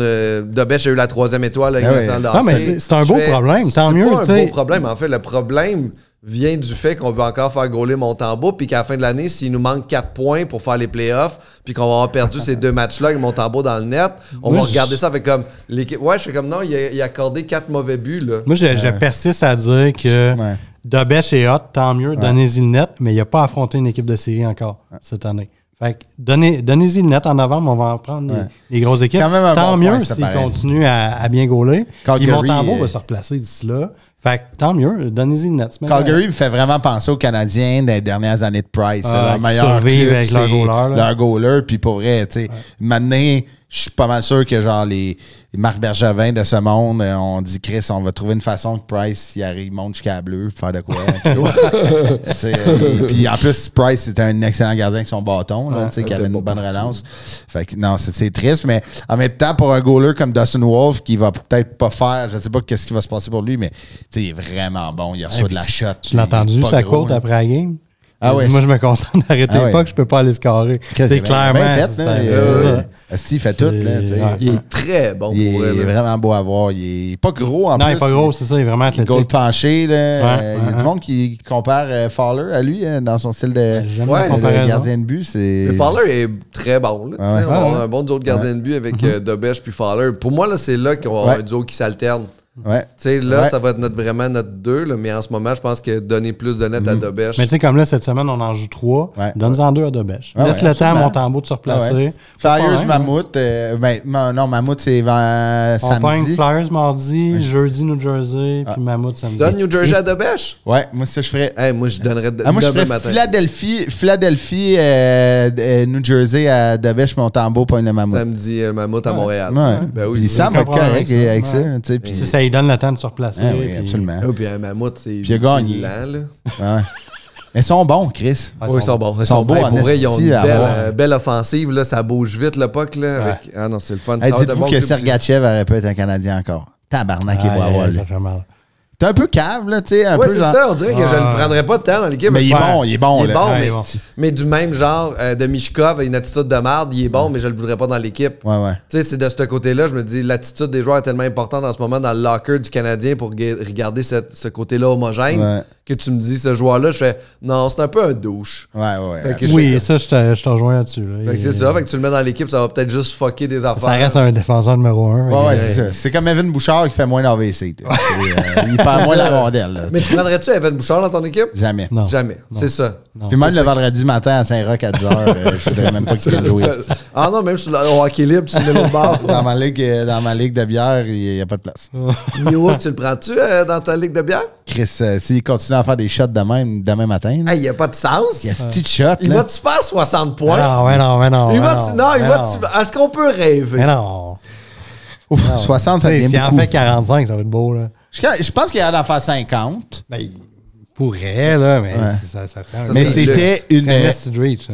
Dobèche a eu la 3e étoile. Non, mais c'est un beau problème. Tant mieux. C'est pas un beau problème. En fait, le problème... vient du fait qu'on veut encore faire gauler Montembeault, puis qu'à la fin de l'année, s'il nous manque 4 points pour faire les playoffs, puis qu'on va avoir perdu ces 2 matchs-là avec Montembeault dans le net, on va regarder ça avec comme l'équipe. Ouais, je fais comme non, il a accordé 4 mauvais buts. Là. Moi, je persiste à dire que Dobèche est hot, tant mieux, donnez-y le net, mais il n'a pas affronté une équipe de série encore cette année. Fait que donnez-y le net en novembre, on va en prendre les grosses équipes. Tant mieux s'il continue à bien gauler. Puis Montembeault va se replacer d'ici là. Fait que tant mieux, donnez-y le net. Calgary me fait vraiment penser aux Canadiens des dernières années de Price. Leur meilleur club, avec leur goaler. Leur goaler, puis pour vrai, tu sais, maintenant, je suis pas mal sûr que genre les Marc Bergevin de ce monde, on dit Chris, on va trouver une façon que Price y arrive, monte jusqu'à Bleu, faire de quoi. Puis en plus, Price c'était un excellent gardien avec son bâton, là, qui avait une bonne relance. Fait que non, c'est triste, mais en même temps, pour un goaler comme Dustin Wolf, qui va peut-être pas faire, je sais pas qu'est-ce qui va se passer pour lui, mais il est vraiment bon. Il reçoit de la shot. Tu l'as entendu, sa quote après la game? Ah ouais. Moi, je me concentre d'arrêter pas que je peux pas aller scorer. C'est clairement. Il fait tout. Là, il est très bon pour elle. Il est vraiment beau à voir. Il est pas gros en plus. Non, il est pas gros, c'est ça. Il est vraiment athlétique. Goal penché. Là, il y a du monde qui compare Fowler à lui dans son style de gardien de but. Fowler est très bon. Là. On va avoir un bon duo de gardien de but avec Dobèche puis Fowler. Pour moi, là, c'est là qu'on va avoir un duo qui s'alterne. Ouais. Là, ça va être vraiment notre 2, là, mais en ce moment, je pense que donner plus de net à Dobèche. Mais tu sais, comme là, cette semaine, on en joue 3. Donne-en 2 à Dobèche. Laisse le temps à Montembeault de se replacer. Flyers, Mammouth. Non, Mammouth, c'est samedi. On pogne Flyers mardi, jeudi, New Jersey, puis Mammouth samedi. Donne New Jersey à Dobèche? Ouais, moi, ça, je ferais. Moi, je donnerais moi, je ferais Philadelphie, New Jersey à Dobèche, Montembeault, pogne le Mammouth. Samedi, Mammouth à Montréal. Ben oui. Puis Sam va être correct avec ça. Puis ça, il donne le temps de se replacer. Oui, absolument. Puis un Mammouth, c'est gagné. Mais ils sont bons, Chris. Oui, ils sont bons. Ils sont bons. Pour vrai, ils ont une belle offensive. Là, ça bouge vite, le puck. Là, avec... Ah non, c'est le fun. Dites-vous que Sergachev aurait pu être un Canadien encore. Tabarnak, il est beau à voir. Ça fait mal. T'es un peu cave, là, tu sais. Oui, c'est ça. On dirait que je ne prendrais pas de temps dans l'équipe. Mais il est bon. Mais du même genre de Michkov, une attitude de merde, il est bon, mais je le voudrais pas dans l'équipe. Ouais. Tu sais, c'est de ce côté-là, je me dis, l'attitude des joueurs est tellement importante en ce moment dans le locker du Canadien pour regarder ce côté-là homogène. Que tu me dis, ce joueur-là, je fais, non, c'est un peu un douche. Oui, ça, je te rejoins là-dessus. C'est ça, fait que tu le mets dans l'équipe, ça va peut-être juste fucker des affaires. Ça reste un défenseur numéro 1. Ouais, c'est ça. C'est comme Evan Bouchard qui fait moins d'AVC. Il perd moins la rondelle. Mais tu prendrais-tu Evan Bouchard dans ton équipe? Jamais. Non. Jamais. C'est ça. Puis même le vendredi matin à Saint-Roch à 10h, je ne voudrais même pas qu'il vienne jouer. Ah non, même sur le hockey libre, tu le mets l'autre bord. Dans ma ligue de bière, il n'y a pas de place. Newhook, tu le prends-tu dans ta ligue de bière? Chris, s'il continue à faire des shots demain matin. Il n'y a pas de sens. Il y a ce petit shot. Il va-tu faire 60 points? Non. Est-ce qu'on peut rêver? Mais non. 60, ça devient beaucoup. Si en fait 45, ça va être beau, là. Je pense qu'il y a d'en faire 50. Ben, il pourrait, là, mais ça fait mais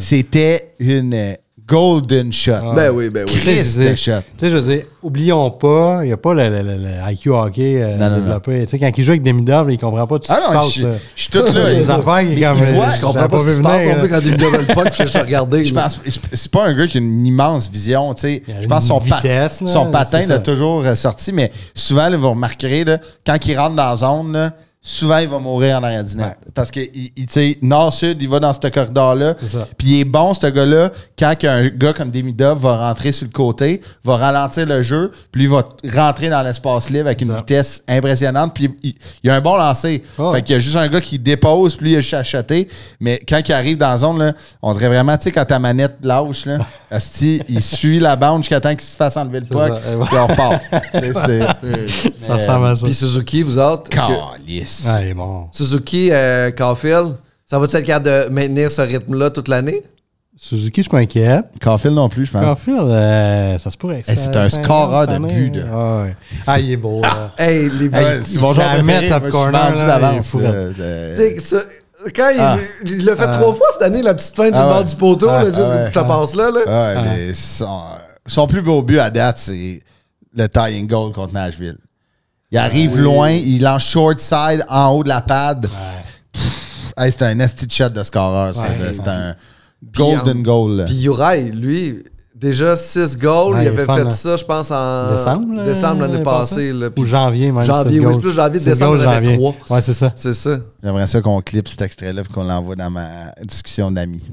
c'était une golden shot. Ben oui. Chris shot. Tu sais, je veux dire, oublions pas, il n'y a pas le IQ hockey développé. Tu sais, quand il joue avec Demidov, il ne comprend pas tout ce qui se passe. Je suis tout là. Les affaires, il est comme. Je comprends pas ce qui se passe non plus quand Demidov a le puck, je cherche à regarder. Je pense c'est pas un gars qui a une immense vision. Tu sais, je pense que son patin l'a toujours sorti, mais souvent, vous remarquerez, là, quand il rentre dans la zone, là, souvent, il va mourir en arrière du net. Parce que, tu sais, nord-sud, il va dans ce corridor-là. Puis il est bon, ce gars-là, quand un gars comme Demidov va rentrer sur le côté, va ralentir le jeu, puis il va rentrer dans l'espace libre avec une vitesse impressionnante. Puis il a un bon lancer. Fait qu'il y a juste un gars qui dépose, puis lui, il a juste acheté. Mais quand il arrive dans la zone, là, on dirait vraiment, tu sais, quand ta manette lâche, là, asti, il suit la bande jusqu'à temps qu'il se fasse enlever le puck, puis on repart. Ça ressemble à ça. Puis Suzuki, vous autres? Calice. Ah, il est bon. Suzuki, Caulfield, ça va-tu être capable de maintenir ce rythme-là toute l'année? Suzuki, je m'inquiète. Caulfield non plus, je pense. Caulfield, ça se pourrait. C'est un scoreur de but. Il est beau. C'est mon genre préféré. Top corner d'avance. Quand il l'a fait 3 fois cette année, la petite fin du bord du poteau, juste la passe là. Son plus beau but à date, c'est le tying goal contre Nashville. Il arrive loin, il lance short side en haut de la pad. C'est un nasty shot de scoreur. C'est un golden goal. Puis Uri, lui, Déjà 6 goals. Ouais, il il est avait fun, fait hein. ça, je pense, en décembre l'année passée. Là, ou janvier, même. Janvier, oui, c'est plus janvier. Décembre, il y en avait 3. Ouais, c'est ça. C'est ça. J'aimerais ça qu'on clippe cet extrait-là et qu'on l'envoie dans ma discussion d'amis.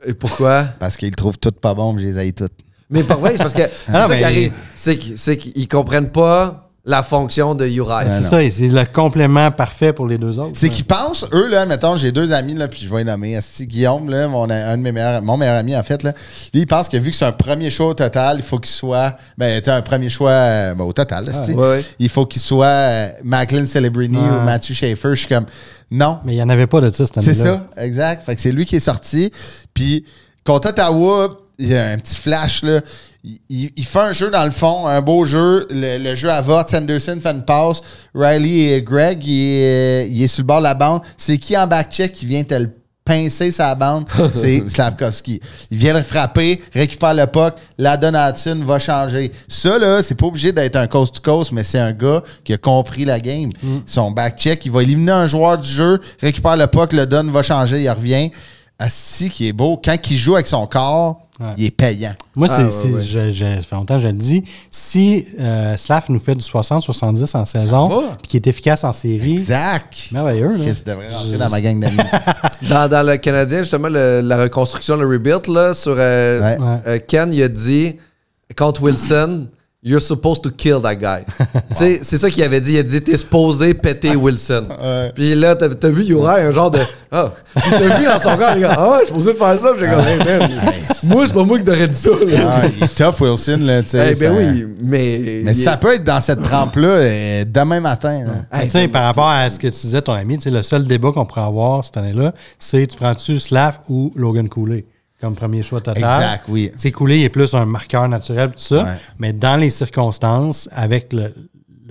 Et pourquoi? Parce qu'ils le trouvent tout pas bon, mais je les haïs toutes. Mais pas vrai, c'est parce que c'est ça qui arrive. C'est qu'ils comprennent pas la fonction de Uri. C'est ça, et c'est le complément parfait pour les deux autres. C'est qu'ils pensent, eux, là, mettons, j'ai 2 amis, là, puis je vais les nommer. Guillaume, là, mon meilleur ami, en fait, là, lui, il pense que vu que c'est un premier choix au total, il faut qu'il soit. Ben, tu sais, un premier choix au total, là, ouais. il faut qu'il soit Macklin Celebrini ou Matthew Schaefer. Je suis comme, non. Mais il n'y en avait pas de ça cette année-là. C'est ça, exact. Fait que c'est lui qui est sorti. Puis, contre Ottawa, il y a un petit flash, là. Il fait un jeu dans le fond, un beau jeu. Le jeu avorte. Sanderson fait une passe. Riley et Greg, il est sur le bord de la bande. C'est qui en back-check qui vient te le pincer sa bande? C'est Slavkovski. Il vient le frapper, récupère le puck, la donne à Hudson, va changer. Ça, là, c'est pas obligé d'être un coast-to-coast, mais c'est un gars qui a compris la game. Son back-check, il va éliminer un joueur du jeu, récupère le puck, le donne, va changer, il revient. Asti qui est beau. Quand il joue avec son corps, il est payant. Moi, ça fait longtemps que je le dis. Si Slav nous fait du 60-70 en saison, puis qu'il est efficace en série. Exact. Merveilleux. Là. Chris devrait rentrer dans ma gang d'amis. Dans le Canadien, justement, la reconstruction, le rebuild, là, sur Ken, il a dit contre Wilson, you're supposed to kill that guy. C'est ça qu'il avait dit. Il a dit, t'es supposé péter Wilson. Puis là, t'as vu Uri, un genre de. Ah. Puis t'as vu dans son corps, les gars, ah, je suis supposé faire ça. Puis j'ai comme, hey, man. Moi, c'est pas moi qui t'aurais dit ça. Là. Il est tough, Wilson. Là, ben oui, mais ça peut être dans cette trempe-là demain matin. Tu sais, par rapport à ce que tu disais, ton ami, le seul débat qu'on pourrait avoir cette année-là, c'est tu prends-tu Slav ou Logan Cooley comme premier choix total. Exact, oui. Tu sais, Cooley il est plus un marqueur naturel, tout ça. Ouais. Mais dans les circonstances, avec le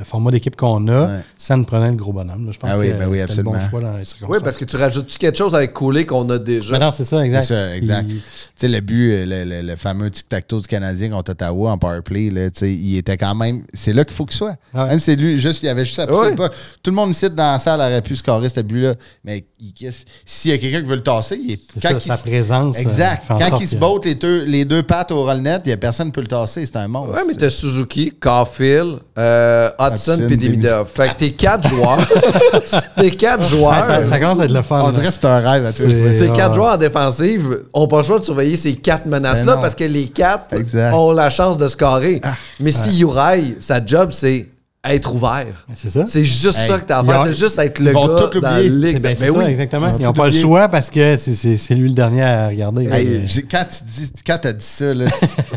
format d'équipe qu'on a, ça nous prenait le gros bonhomme. Là. Je pense que c'était le bon choix dans les circonstances. Oui, parce que tu rajoutes-tu quelque chose avec Cooley qu'on a déjà? Mais non, c'est ça, exact. C'est ça, exact. Tu sais, le but, le fameux tic-tac-toe du Canadien contre Ottawa en powerplay, il était quand même... C'est là qu'il faut qu'il soit. Ah ouais. Même si c'est lui, il y avait juste à pousser pas. Tout le monde ici dans la salle aurait pu scorer ce but-là. Mais s'il y a quelqu'un qui veut le tasser, il est... sa présence. Exact. Quand il se botte les deux pattes au roll-net, il n'y a personne qui peut le tasser. C'est un monstre. Oui, mais t'as Suzuki, Caulfield, Hudson puis Demidov. Fait que t'es 4 joueurs. T'es 4 joueurs. Ça commence à être le fun. On dirait que c'est un rêve à toi. T'es 4 joueurs en défensive. On n'a pas le choix de surveiller ces 4 menaces-là parce que les 4 ont la chance de scorer. Mais si Uri, sa job, c'est être ouvert. C'est ça. C'est juste ça que t'as à faire. T'as juste à être le gars dans la ligue. C'est ça, exactement. Ils n'ont pas le choix parce que c'est lui le dernier à regarder. Quand t'as dit ça, là,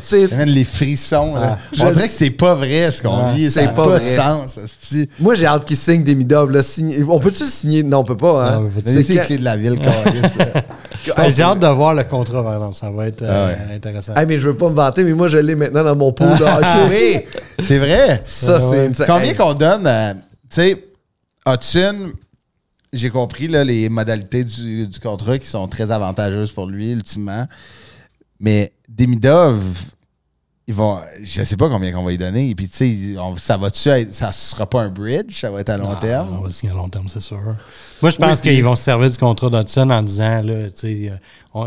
c'est les frissons. Là. On dirait que c'est pas vrai ce qu'on vit. Ça n'a pas de sens. Moi, j'ai hâte qu'il signe des Midov. On peut-tu le signer? Non, on peut pas. Hein? C'est les clés de la ville. J'ai hâte de voir le contrat, par exemple. Ça va être intéressant. Mais je veux pas me vanter, mais moi, je l'ai maintenant dans mon pool. Oui, c'est vrai. Ça, c'est combien qu'on donne, tu sais, Hudson, j'ai compris là, les modalités du contrat qui sont très avantageuses pour lui, ultimement. Mais Demidov, je sais pas combien qu'on va lui donner. Et puis, tu sais, ça sera pas un bridge, ça va être à long terme. On va signer à long terme, c'est sûr. Moi, je pense qu'ils vont se servir du contrat d'Hudson en disant, là, tu sais,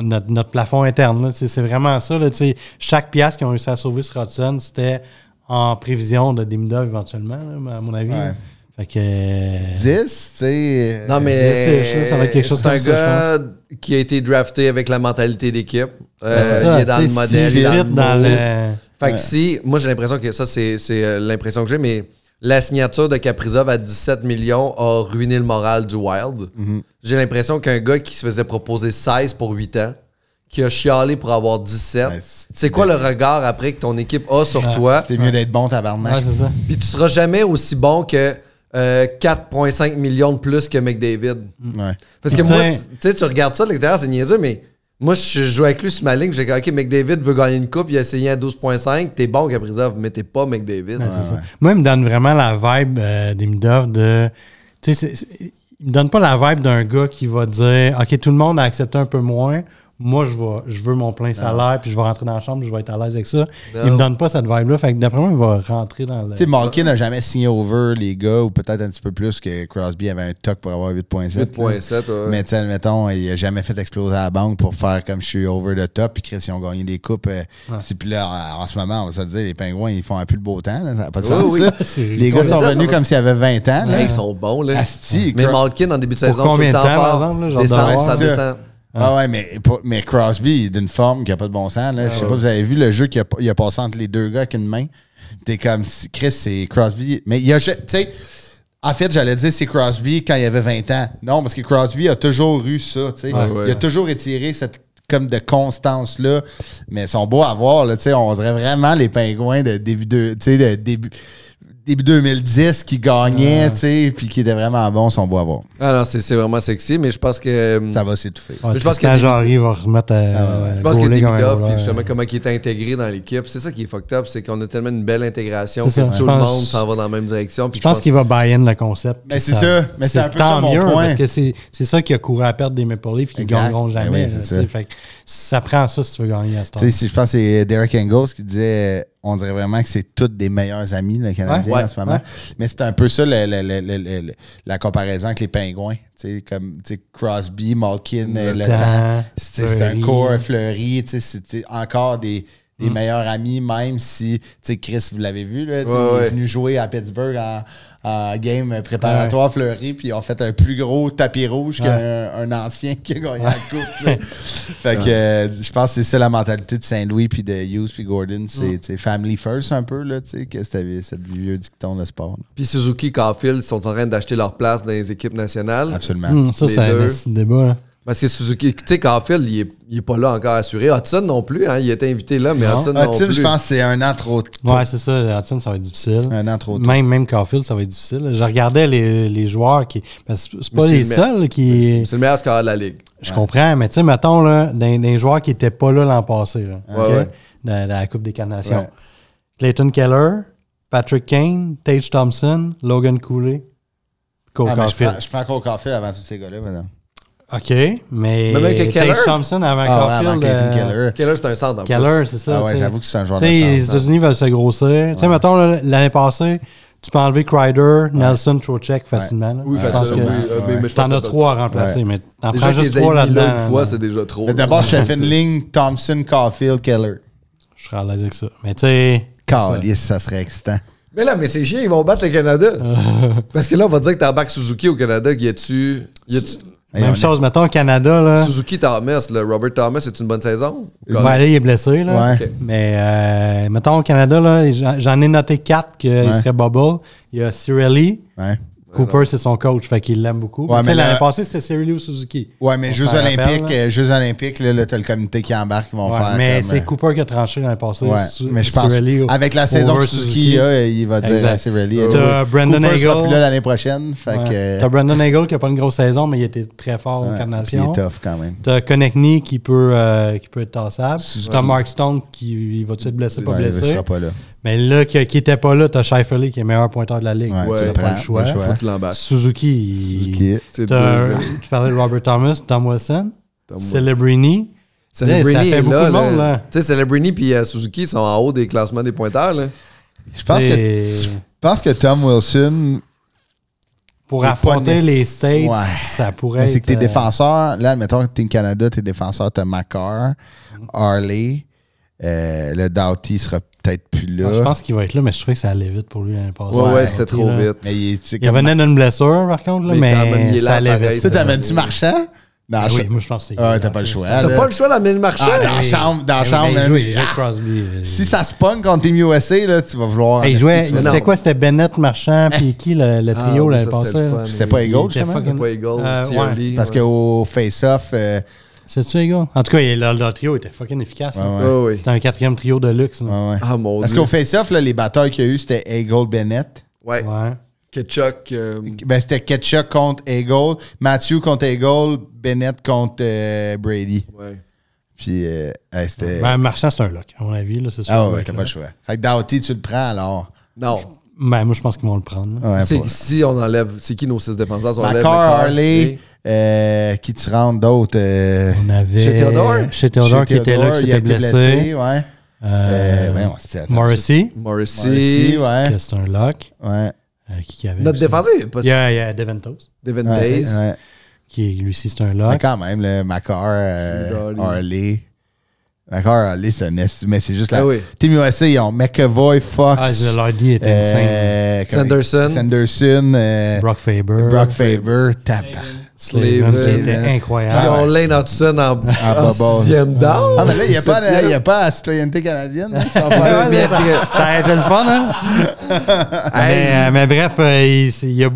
notre plafond interne, là, c'est vraiment ça, là, tu sais, chaque pièce qu'ils ont réussi à sauver sur Hudson, c'était en prévision de Demidov éventuellement, là, à mon avis. Ouais. Fait que... 10, tu sais... Non, mais 10, ça va être quelque chose comme ça, c'est un gars qui a été drafté avec la mentalité d'équipe. Il est dans le modèle, il est dans le... Fait que si... Moi, j'ai l'impression que ça, c'est l'impression que j'ai, mais la signature de Kaprizov à 17 millions a ruiné le moral du Wild. Mm-hmm. J'ai l'impression qu'un gars qui se faisait proposer 16 pour 8 ans, qui a chialé pour avoir 17. C'est quoi le regard après que ton équipe a sur toi? C'est mieux d'être bon, tabarnak. Ouais, c'est ça. Puis tu seras jamais aussi bon que 4,5 millions de plus que McDavid. Ouais. Parce que moi, tu regardes ça de l'extérieur, c'est niaiseux, mais moi, je joue avec lui sur ma ligne. J'ai dit, OK, McDavid veut gagner une coupe, il a essayé à 12,5. T'es bon, Kaprizov, mais t'es pas McDavid. Ouais, c'est ça. Moi, il me donne vraiment la vibe d'Emidov de... Tu sais, il me donne pas la vibe d'un gars qui va dire, OK, tout le monde a accepté un peu moins. moi, je veux mon plein salaire, puis je vais rentrer dans la chambre, je vais être à l'aise avec ça. Non. Il me donne pas cette vibe-là. Fait que d'après moi, il va rentrer dans le. Tu sais, Malkin n'a jamais signé over les gars, ou peut-être un petit peu plus que Crosby avait un toc pour avoir 8.7. 8.7, ouais. Mais tu sais, admettons, il n'a jamais fait exploser la banque pour faire comme je suis over the top, puis Chris, ils ont gagné des coupes. Puis là, en ce moment, on va se dire, les Pingouins, ils font un peu le beau temps. Là, ça n'a pas de sens. Oui. Ça. Les gars sont venus comme s'ils avaient 20 ans. Là. Ils sont bons, là. Asti, mais Malkin, en début de saison, combien tout le de temps temps, par fort. exemple, là, genre Descend, ça de- descend. Ah ouais, mais Crosby, il est d'une forme qui n'a pas de bon sens. Là. Je sais pas si vous avez vu le jeu qu'il a passé entre les deux gars avec une main. T'es comme, Chris, c'est Crosby. Mais il y a, tu sais, en fait, j'allais dire c'est Crosby quand il avait 20 ans. Non, parce que Crosby a toujours eu ça. Tu sais. Il a toujours étiré cette comme de constance-là. Mais ils sont beaux à voir. Là, tu sais, on dirait vraiment les Pingouins de début 2010 qui gagnaient, tu sais, puis qui étaient vraiment bons, sont beaux à voir. Ah non, c'est vraiment sexy, mais je pense que. Ça va s'étouffer. Ouais, je pense Tristan que Jarry va remettre à. Je pense que goaler comme un Demidov, goaler. puis justement, comment il est intégré dans l'équipe, c'est ça qui est fucked up, c'est qu'on a tellement une belle intégration que C'est ça, tout je le pense- monde s'en va dans la même direction. Puis Je pense qu'il va buy-in le concept. Mais puis c'est ça. Mais c'est un peu ça mon point. Parce que c'est ça qui a couru à perdre des Maple Leafs qui Exact. gagneront jamais. Ben oui, là, c'est tu ça. sais. Fait que ça prend ça si tu veux gagner à ce temps. Tu sais, je pense que c'est Derek Engels qui disait on dirait vraiment que c'est tous des meilleurs amis, le Canadien, Ouais, en ce moment. ouais. Mais c'est un peu ça la comparaison avec les Pingouins. Tu sais, comme tu sais, Crosby, Malkin, le temps. C'est un Fleury. core fleuri. Tu sais, c'est encore des meilleurs amis, même si, tu sais, Chris, vous l'avez vu, là, tu sais, il est venu jouer à Pittsburgh en game préparatoire Fleury, puis ils ont fait un plus gros tapis rouge qu'un ancien qui a gagné la coupe. Tu sais. Fait que je pense que c'est ça la mentalité de Saint-Louis, puis de Hughes, puis Gordon. C'est tu sais, family first un peu, là, tu sais, que c'était cette vieux dicton de sport. Là. Puis Suzuki, Caulfield sont en train d'acheter leur place dans les équipes nationales. Absolument. Ça, Les c'est deux. un petit débat. Là. Parce que Suzuki, tu sais, Caulfield, il est pas là encore assuré. Hudson non plus, hein, il a été invité là, mais Hudson non Hudson, plus. je pense que c'est un an trop tôt. Ouais, c'est ça. Hudson, ça va être difficile. Un an trop tôt. Même Caulfield, ça va être difficile. Je regardais les joueurs qui. Parce que c'est pas Mais les c'est seuls qui. C'est le meilleur score de la Ligue. Je comprends, mais tu sais, mettons, là, des joueurs qui n'étaient pas là l'an passé, là, Ouais, OK? ouais. Dans la Coupe des Nations. Ouais. Clayton Keller, Patrick Kane, Tage Thompson, Logan Cooley, Cole Ah, mais Caulfield. je prends Cole Caulfield avant tous ces gars-là, madame. OK, mais Même que Keller? Tage Thompson avant Ah ouais, avant Caulfield. Clayton Keller. Keller, c'est un centre en Keller, plus. c'est ça. Ah ouais, tu sais. j'avoue que c'est un joueur Tu sais, de les centre. États-Unis veulent se grossir. Tu sais, mettons, là, l'année passée, tu peux enlever Kreider, Nelson, Trocheck facilement. là. Oui, Je pense facilement. que Oui, mais je t'en pense as que- 3 à remplacer, mais t'en Déjà prends que juste les 3 amis là là-dedans. une fois, c'est déjà trop. Mais d'abord, je fais une ligne Thompson, Caulfield, Keller. Je serais à l'aise avec ça. Mais tu sais, Calice, ça serait excitant. Mais là, mais c'est chiant, ils vont battre le Canada. Parce que là, on va dire que t'embarques Suzuki au Canada, y a-tu. même chose, mettons, au Canada, là. Suzuki Thomas, là, Robert Thomas, c'est une bonne saison? Ouais, là, il est blessé, là. Ouais. Ok. Mais mettons, au Canada, là, j'en ai noté 4 qu'il serait bubble. Il y a Cirelli. Ouais. Cooper, c'est son coach, fait qu'il l'aime beaucoup. Ouais, Tu sais, mais l'année là- passée, c'était Cirelli ou Suzuki. Ouais, mais On Jeux s'en rappelle, Olympiques, là, t'as le comité qui embarque, ils vont Ouais, faire. mais comme, c'est Cooper qui a tranché l'année passée. Ouais, mais je pense. Cirelli Avec la saison que over Suzuki a, il va dire Exact. à Cirelli. T'as Brandon Cooper sera Hagel. plus là l'année prochaine. Fait Ouais. que. T'as Brandon Hagel qui a pas une grosse saison, mais il était très fort aux ouais, puis il Carnations. est tough quand même. T'as Konechny qui peut être tassable. T'as Mark Stone qui va-tu être blessé, pas Ouais, il blessé. sera pas là. Mais là, qui était pas là, t'as Shifley qui est meilleur pointeur de la ligue. Ouais, Ouais, tu le t'as pas prends, le choix. pas le choix. Faut que tu l'embarques. Suzuki. Suzuki. C'est T'as- deux. Tu parlais de Robert Thomas, Tom Wilson, Tom Celebrini. Celebrini Ça fait est beaucoup là. de monde, là. Tu sais, Celebrini puis Suzuki sont en haut des classements des pointeurs. Là. Je pense que Tom Wilson. Pour est pas affronter les States, Ouais. ça pourrait Mais être... c'est que tes défenseurs, là, admettons que Team Canada, tes défenseurs, t'as Makar, Harley, le Doughty sera peut-être plus là. Je pense qu'il va être là, mais je trouvais que ça allait vite pour lui l'année passée. Ouais, c'était trop là. vite. Mais il, tu sais, Il revenait d'une blessure, par contre, là, Mais quand même, il mais est ça là allait pareil, vite. Tu ça. t'amènes-tu Marchand? Dans la Ah oui, cha- moi, je pense que c'est... Ah, t'as pas le choix. T'as là. pas le choix d'amener le marchand. Ah, dans la chambre, Il jouait man. Crosby. Si ça se pogne contre Team USA, là, tu vas vouloir. Il jouait... Mais non. C'était quoi? C'était Bennett, Marchand, puis qui, le trio, l'année passée? là? C'était pas Eagle, justement? C'était pas Eagle, Cirelli. Parce qu'au face-off, C'est-tu, les gars? En tout cas, le trio était fucking efficace. là. ouais. Oh, oui. C'était un 4e trio de luxe. là. ouais. Ah mon Parce Dieu. qu'au face-off, là, les batteurs qu'il y a eu, c'était Eagle Bennett. Ouais. Ouais. Ketchuk. Ben, c'était Ketchuk contre Eagle, Matthew contre Eagle, Bennett contre Brady. Ouais. Puis, c'était. Ben, Marchand, c'est un lock, à mon avis. Là, c'est sûr. Ah ouais, t'as pas le choix. Fait que Doughty, tu le prends alors. Non. Ben, moi, je pense qu'ils vont le prendre. là. Ouais, Si on enlève. C'est qui nos 6 défenseurs? On enlève Makar, McCarr Harley, Qui tu rentres d'autres? On avait... Chez Théodore? Chez Théodore qui était là, qui il a s'était été blessé. ouais. Morrissey, Morrissey. ouais. que c'est un lock. Ouais. Qui avait Notre aussi. défensif. Il y a Devin Toast, Devin Ouais, Days. ouais. qui lui aussi c'est un Mais lock. quand même, le Macar, Jolly. Harley. Macar, Harley, c'est un esti, mais c'est juste Ah la. oui. Team USA, ils ont McAvoy, Fox. Ah, je leur dis, il était insane. Sanderson. Brock Faber. Brock Faber. Slaven, qui était Puis incroyable. ils ont Lane Hudson en bubble. 6e down. Ah, mais là, il n'y a pas la citoyenneté canadienne. Hein, ça va pas- Ça a été le fun, hein? Mais bref, il y a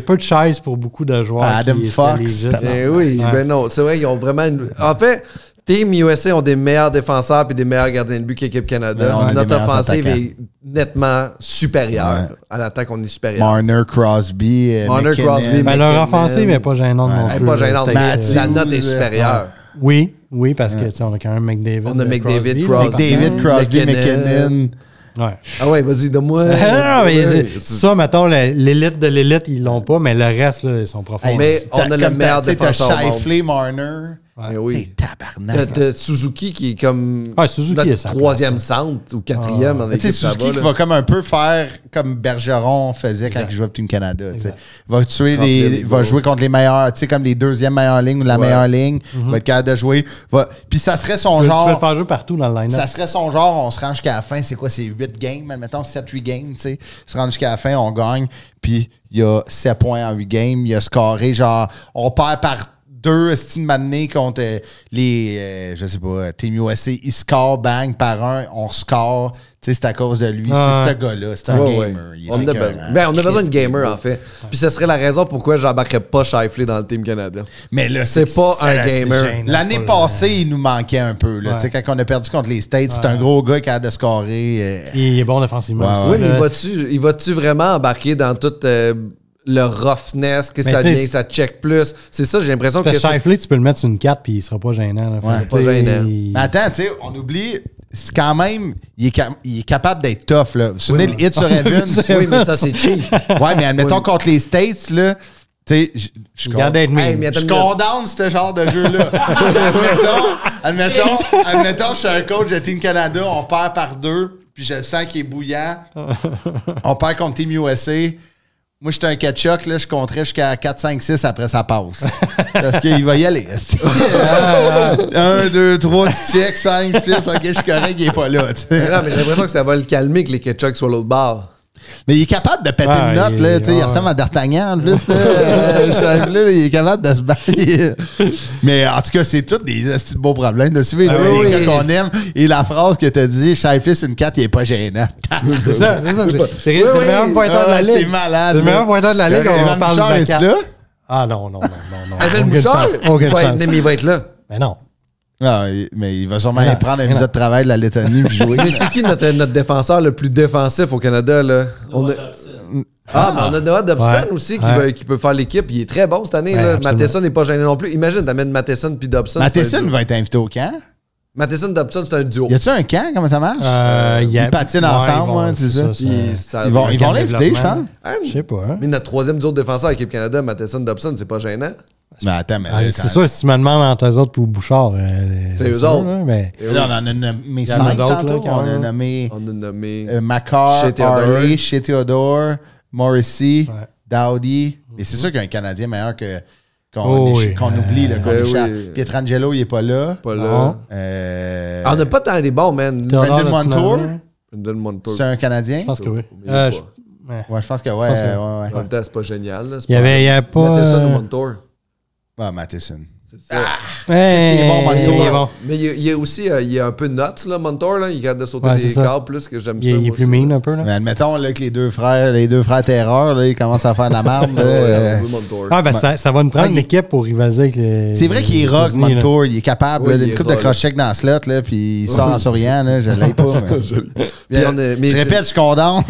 peu de chaises pour beaucoup de joueurs. Adam qui Fox, se legit. Eh oui, Ouais. ben non. C'est vrai, ils ont vraiment. En fait, Team USA ont des meilleurs défenseurs et des meilleurs gardiens de but qu'Équipe Canada. Ouais, on a des Notre meilleurs offensive attaquants. est nettement supérieure. Ouais. À l'attaque, on est supérieur. Marner, Crosby. Marner, McKinnon. Crosby, Ben, leur McKinnon. offensive n'est pas gênante non Elle plus. n'est pas gênante, C'était- mais la note est supérieure. Oui, parce que tu sais, on a quand même McDavid. On a McDavid, Crosby. McDavid, Crosby, McKinnon. Ouais. Ah ouais, vas-y, donne-moi. Non, mais Ouais. ça, mettons, l'élite de l'élite, ils l'ont pas, mais le reste, là, ils sont profonds. Mais on a le meilleur défenseur au monde. Shifley, Marner. Eh oui. T'es tabarnak. T'as Suzuki qui est comme Suzuki notre est sa troisième place, centre ou quatrième en Tu sais, équipe, ça Suzuki va, qui là. va comme un peu faire comme Bergeron faisait quand il jouait pour Team Canada. Tu sais. Exact. Il va tuer Remplir les il va goals. jouer contre les meilleurs, tu sais, comme les deuxièmes meilleures lignes ou la Ouais. meilleure ligne. Il va être capable de jouer. Puis ça serait son Tu peux le genre. faire jouer partout dans le line-up. Ça serait son genre, on se rend jusqu'à la fin, c'est quoi, c'est 8 games, admettons 7-8 games, tu sais. On se rend jusqu'à la fin, on gagne, puis il y a 7 points en 8 games, il a scoré, genre, on perd par 2 estimes matinés contre les, je sais pas, Team USA, il score, bang, par 1, on score, tu sais, c'est à cause de lui, c'est ce gars-là, c'est un Ouais, gamer. ouais. Il est On a écœurant. besoin. Ben, on a besoin de gamer, en fait. Puis ce serait la raison pourquoi j'embarquerais pas Shifley dans le Team Canada. Mais là, C'est pas un gamer. gênant. L'année Pas passée, il nous manquait un peu, là, Ouais. tu sais, quand on a perdu contre les States, c'est un gros gars qui a de scorer. Il est bon défensivement. Ouais, aussi, Oui, mais là. il va-tu vraiment embarquer dans tout le roughness, que Mais ça tu sais, devient, ça check plus? C'est ça, j'ai l'impression que Parce que c'est Shifley, tu peux le mettre sur une 4 puis il sera pas gênant. Là. Ouais. Fait que, Pas tu sais, gênant. Mais attends, tu sais, on oublie, c'est quand même, il est capable d'être tough, là. Vous vous souvenez, le hit sur Evans? Oui, mais ça, c'est cheap. Ouais, mais admettons contre les States, là, tu sais, je Il garde d'être Hey, meme. mais attends je une minute. condamne ce genre de jeu-là. admettons, je suis un coach de Team Canada, on perd par 2, puis je le sens qu'il est bouillant. On perd contre Team USA. Moi, j'étais un catch-up, là, je compterais jusqu'à 4, 5, 6 après ça passe. Parce qu'il va y aller. 1, 2, 3, tu check, 5, 6, ok, je suis correct, il est pas là. Tu sais. Mais non, mais j'ai l'impression que ça va le calmer que les Ketchup soient l'autre bord. Mais il est capable de péter Ah, une note, là. Tu sais, il ressemble à D'Artagnan, en plus. Là, il est capable de se battre. Mais en tout cas, c'est tous des petits beaux problèmes. De suivre oui. les gars qu'on aime. Et la phrase que tu as dit, Shifley, c'est une 4, il est pas gênant. C'est ça. C'est Oui, le meilleur pointeur de la C'est ligue. malade. C'est le meilleur pointeur de la ligue. On Evan parle Bouchard, de est-tu 4. là? Ah non. Evan Aucune Bouchard, chance. Aucune il va chance. être, mais il va être là. Mais non. Non, mais il va sûrement Mais non, aller prendre un mais visa non. de travail de la Lettonie puis jouer. Mais c'est qui notre défenseur le plus défensif au Canada, là? On a... Ah, mais on a Noah Dobson Ouais. aussi Ouais. qui peut faire l'équipe. Il est très bon cette année. Ouais, Là. absolument. Matheson n'est pas gêné non plus. Imagine, t'amènes Matheson puis Dobson. Matheson va être invité au camp. Matheson-Dobson, c'est un duo. Y a-tu un camp? Comment ça marche? Ils patinent ensemble, ouais, c'est ça. Ils vont l'inviter, je pense. Hein? Je sais pas. Hein? Mais notre troisième duo de défenseur à l'équipe Canada, Matheson-Dobson, c'est pas gênant. Mais attends, mais C'est sûr, si tu me demandes entre eux autres pour Bouchard. C'est eux sûr, autres. là, mais... là, on en a nommé Il y en a 5 d'autres, tantôt. là, On a quand nommé On a nommé... Macar, Chez Théodore. Harley, chez Théodore, Morrissey, Ouais. Dowdy. Mais c'est sûr qu'il y a un Canadien meilleur qu'on oui. oublie, là, qu'on Ben échappe. oui. Pietrangelo, il est pas là. Pas là. Non. Ah, on n'a pas tant des bons, man. Théodore, Brendan là, tu Montour? l'as vu? Brendan Montour. C'est un Canadien? Je pense que oui. Mais il est Je- pas. ouais. Ouais, je pense que ouais. pense que- ouais. En même temps, c'est pas génial. Là. C'est Il y avait pas... Matheson ou Montour. Ah, Matheson. C'est ça. Hey, c'est bon, Montour. il est bon. Mais il y a aussi il y a un peu nuts, là, Montour. Là. Il est capable de sauter Ouais, des c'est ça. câbles plus que j'aime ça. Il est moi plus aussi, mean là. un peu. Là. Mais admettons là, que les deux frères terreurs, là, ils commencent à faire de la merde. là, Ouais, on veut Montour. Ah, ben, ça va nous prendre Ah, une équipe pour rivaliser avec les. C'est vrai qu'il est les rock, États-Unis, là. Montour. Il est capable Oui, là, il d'une est coupe de rock. cross-check dans le slot, là, puis il sort en souriant. Là, je l'aime pas. Mais... Puis on a- mais je répète, je condamne.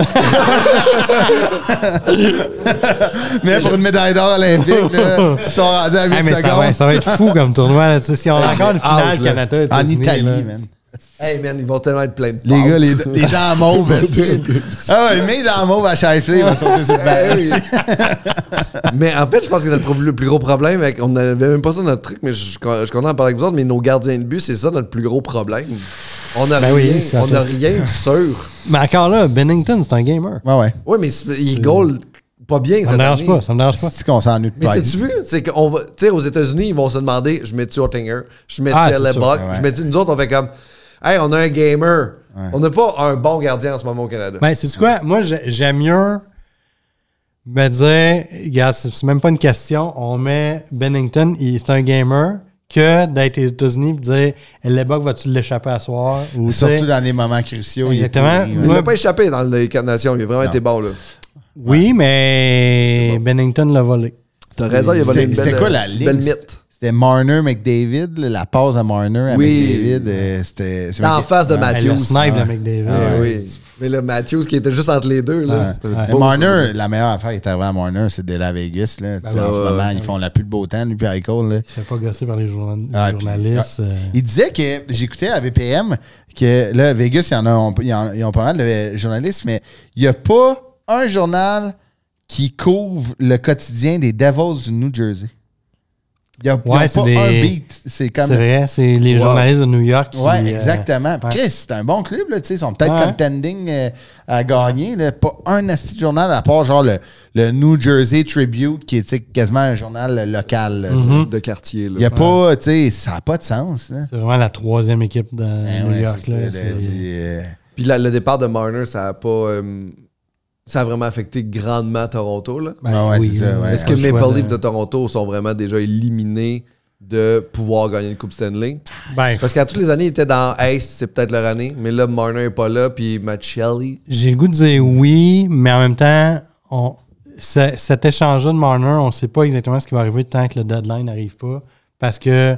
Mais pour une médaille d'or olympique, là, ils sont rendus à 8 Ah, mais secondes. ça va être fou comme tournoi. Là. Tu sais, si on a encore une finale ouch, là. Canada. En États-Unis, Italie, là. man. Hey man, ils vont tellement être pleins de Les pâtes. gars, les dents mauves. Ah ouais, mes dents mauves à Shifley, ils vont sauter sur le banc. Mais en fait, je pense que le plus gros problème, on n'avait même pas ça dans notre truc, mais je suis content d'en parler avec vous autres, mais nos gardiens de but, c'est ça notre plus gros problème. On n'a rien de sûr. Mais encore là, Bennington, c'est un gamer. Ouais. Oui, mais il goal pas bien Ça me dérange pas, ça me dérange pas. C'est qu'on s'ennuie de Mais Price. sais-tu vu? C'est qu'on va. Tu sais, aux États-Unis, ils vont se demander je mets-tu Ottinger, je mets-tu Ah, c'est Hellebuck, sûr. Ouais. je mets-tu. Nous autres, on fait comme hey, on a un gamer. Ouais. On n'a pas un bon gardien en ce moment au Canada. Ben, c'est quoi? Moi, j'aime mieux me dire, regarde, c'est même pas une question, on met Bennington, c'est un gamer, que d'être aux États-Unis et dire Hellebuck, vas-tu l'échapper à soir? Ou, surtout dans les moments cruciaux. Exactement. Il n'a pas échappé dans les quatre nations. Il a vraiment été bon, là. Oui, mais Bennington l'a volé. T'as raison, il a volé une belle, c'était quoi la ligne? mythe. C'était Marner, McDavid, la passe à Marner à McDavid. C'était en face de Matthews. Le snipe de McDavid. Oui. Mais là, Matthews qui était juste entre les deux. Là. Marner, la meilleure affaire qui est arrivée à Marner, c'est de la Vegas. Là. En ce moment, ils font la plus de beau temps, lui, puis Eichel. Là. Il se fait pas gosser par les journalistes. Il disait que, j'écoutais à VPM, que là, Vegas, ils ont pas mal de journalistes, mais il n'y a pas un journal qui couvre le quotidien des Devils du New Jersey. Il n'y a pas un beat. C'est vrai, c'est les journalistes de New York. Oui, exactement. Chris, c'est un bon club. Là, ils sont peut-être contending à gagner. Là. Pas un asti de journal, à part genre le New Jersey Tribute, qui est quasiment un journal local. Là, de quartier. Il n'y a pas, ça n'a pas de sens. Là. C'est vraiment la troisième équipe de New York. Là, Puis le départ de Marner, ça n'a pas... ça a vraiment affecté grandement Toronto. Là. Oui, c'est ça. Ouais. Est-ce que Maple Leafs de Toronto sont vraiment déjà éliminés de pouvoir gagner une Coupe Stanley? Parce qu'à toutes les années, ils étaient dans Ace, c'est peut-être leur année. Mais là, Marner n'est pas là, puis Machelli. J'ai le goût de dire oui, mais en même temps, cet échange-là de Marner, on ne sait pas exactement ce qui va arriver tant que le deadline n'arrive pas. Parce qu'ils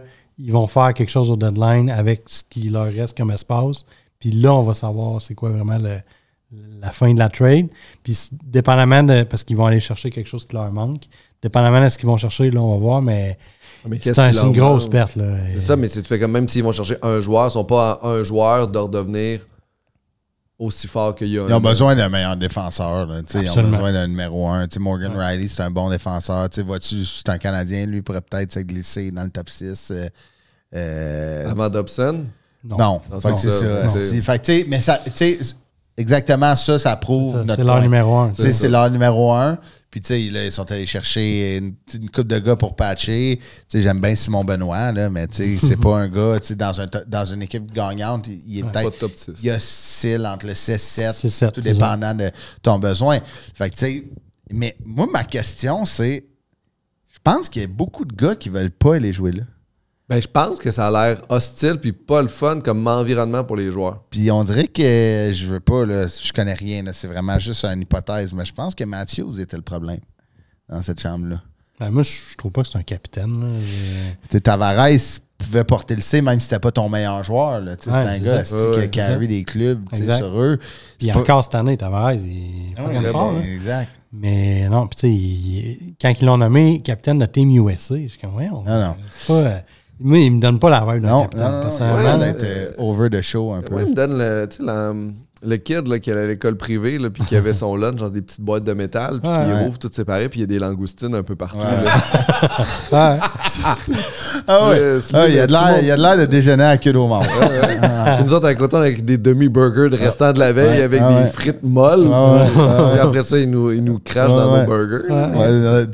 vont faire quelque chose au deadline avec ce qui leur reste comme espace. Puis là, on va savoir c'est quoi vraiment la fin de la trade. Puis dépendamment parce qu'ils vont aller chercher quelque chose qui leur manque, dépendamment de ce qu'ils vont chercher, là, on va voir, mais c'est une grosse perte. Là. C'est ça, mais tu fais comme même s'ils vont chercher un joueur, ils ne sont pas à un joueur de redevenir aussi fort qu'il y a. Ils ont besoin d'un meilleur défenseur. Là, ils ont besoin d'un numéro 1. Morgan Riley, c'est un bon défenseur. Vois-tu, c'est un Canadien, lui, pourrait peut-être se glisser dans le top 6. Avant Dobson? Non. C'est ça. Mais ça, exactement ça prouve notre c'est leur numéro 1. C'est leur numéro 1. Puis, ils sont allés chercher une couple de gars pour patcher. J'aime bien Simon Benoît, là, mais c'est pas un gars dans une équipe gagnante. Il est peut-être. Pas top 6. Il oscille entre le 6-7, tout disons. dépendant de ton besoin. Fait que, mais moi, ma question, c'est je pense qu'il y a beaucoup de gars qui veulent pas aller jouer là. Ben, je pense que ça a l'air hostile puis pas le fun comme environnement pour les joueurs. Puis on dirait que je veux pas, là, je connais rien, là, c'est vraiment juste une hypothèse, mais je pense que Matthews était le problème dans cette chambre-là. Ben, moi, je trouve pas que c'est un capitaine. Tavares pouvait porter le C même si c'était pas ton meilleur joueur. Là, c'est un gars qui a carry des clubs sur eux. Puis encore cette année, Tavares, il est très fort. Exact. Mais non, puis tu sais, quand ils l'ont nommé capitaine de Team USA, je suis comme, ouais, c'est pas... Moi, il me donne pas la vibe d'un capitaine. Personnellement, d'être over the show un peu. Moi, il me donne le kid là, qui allait à l'école privée puis qui avait son lunch, genre des petites boîtes de métal, puis qui ouvre tout séparé, puis il y a des langoustines un peu partout. Il y a de l'air de déjeuner à queue au monde. Nous autres, à côté, avec des demi-burgers de restant de la veille avec des frites molles. Et après ça, ils nous crachent dans nos burgers.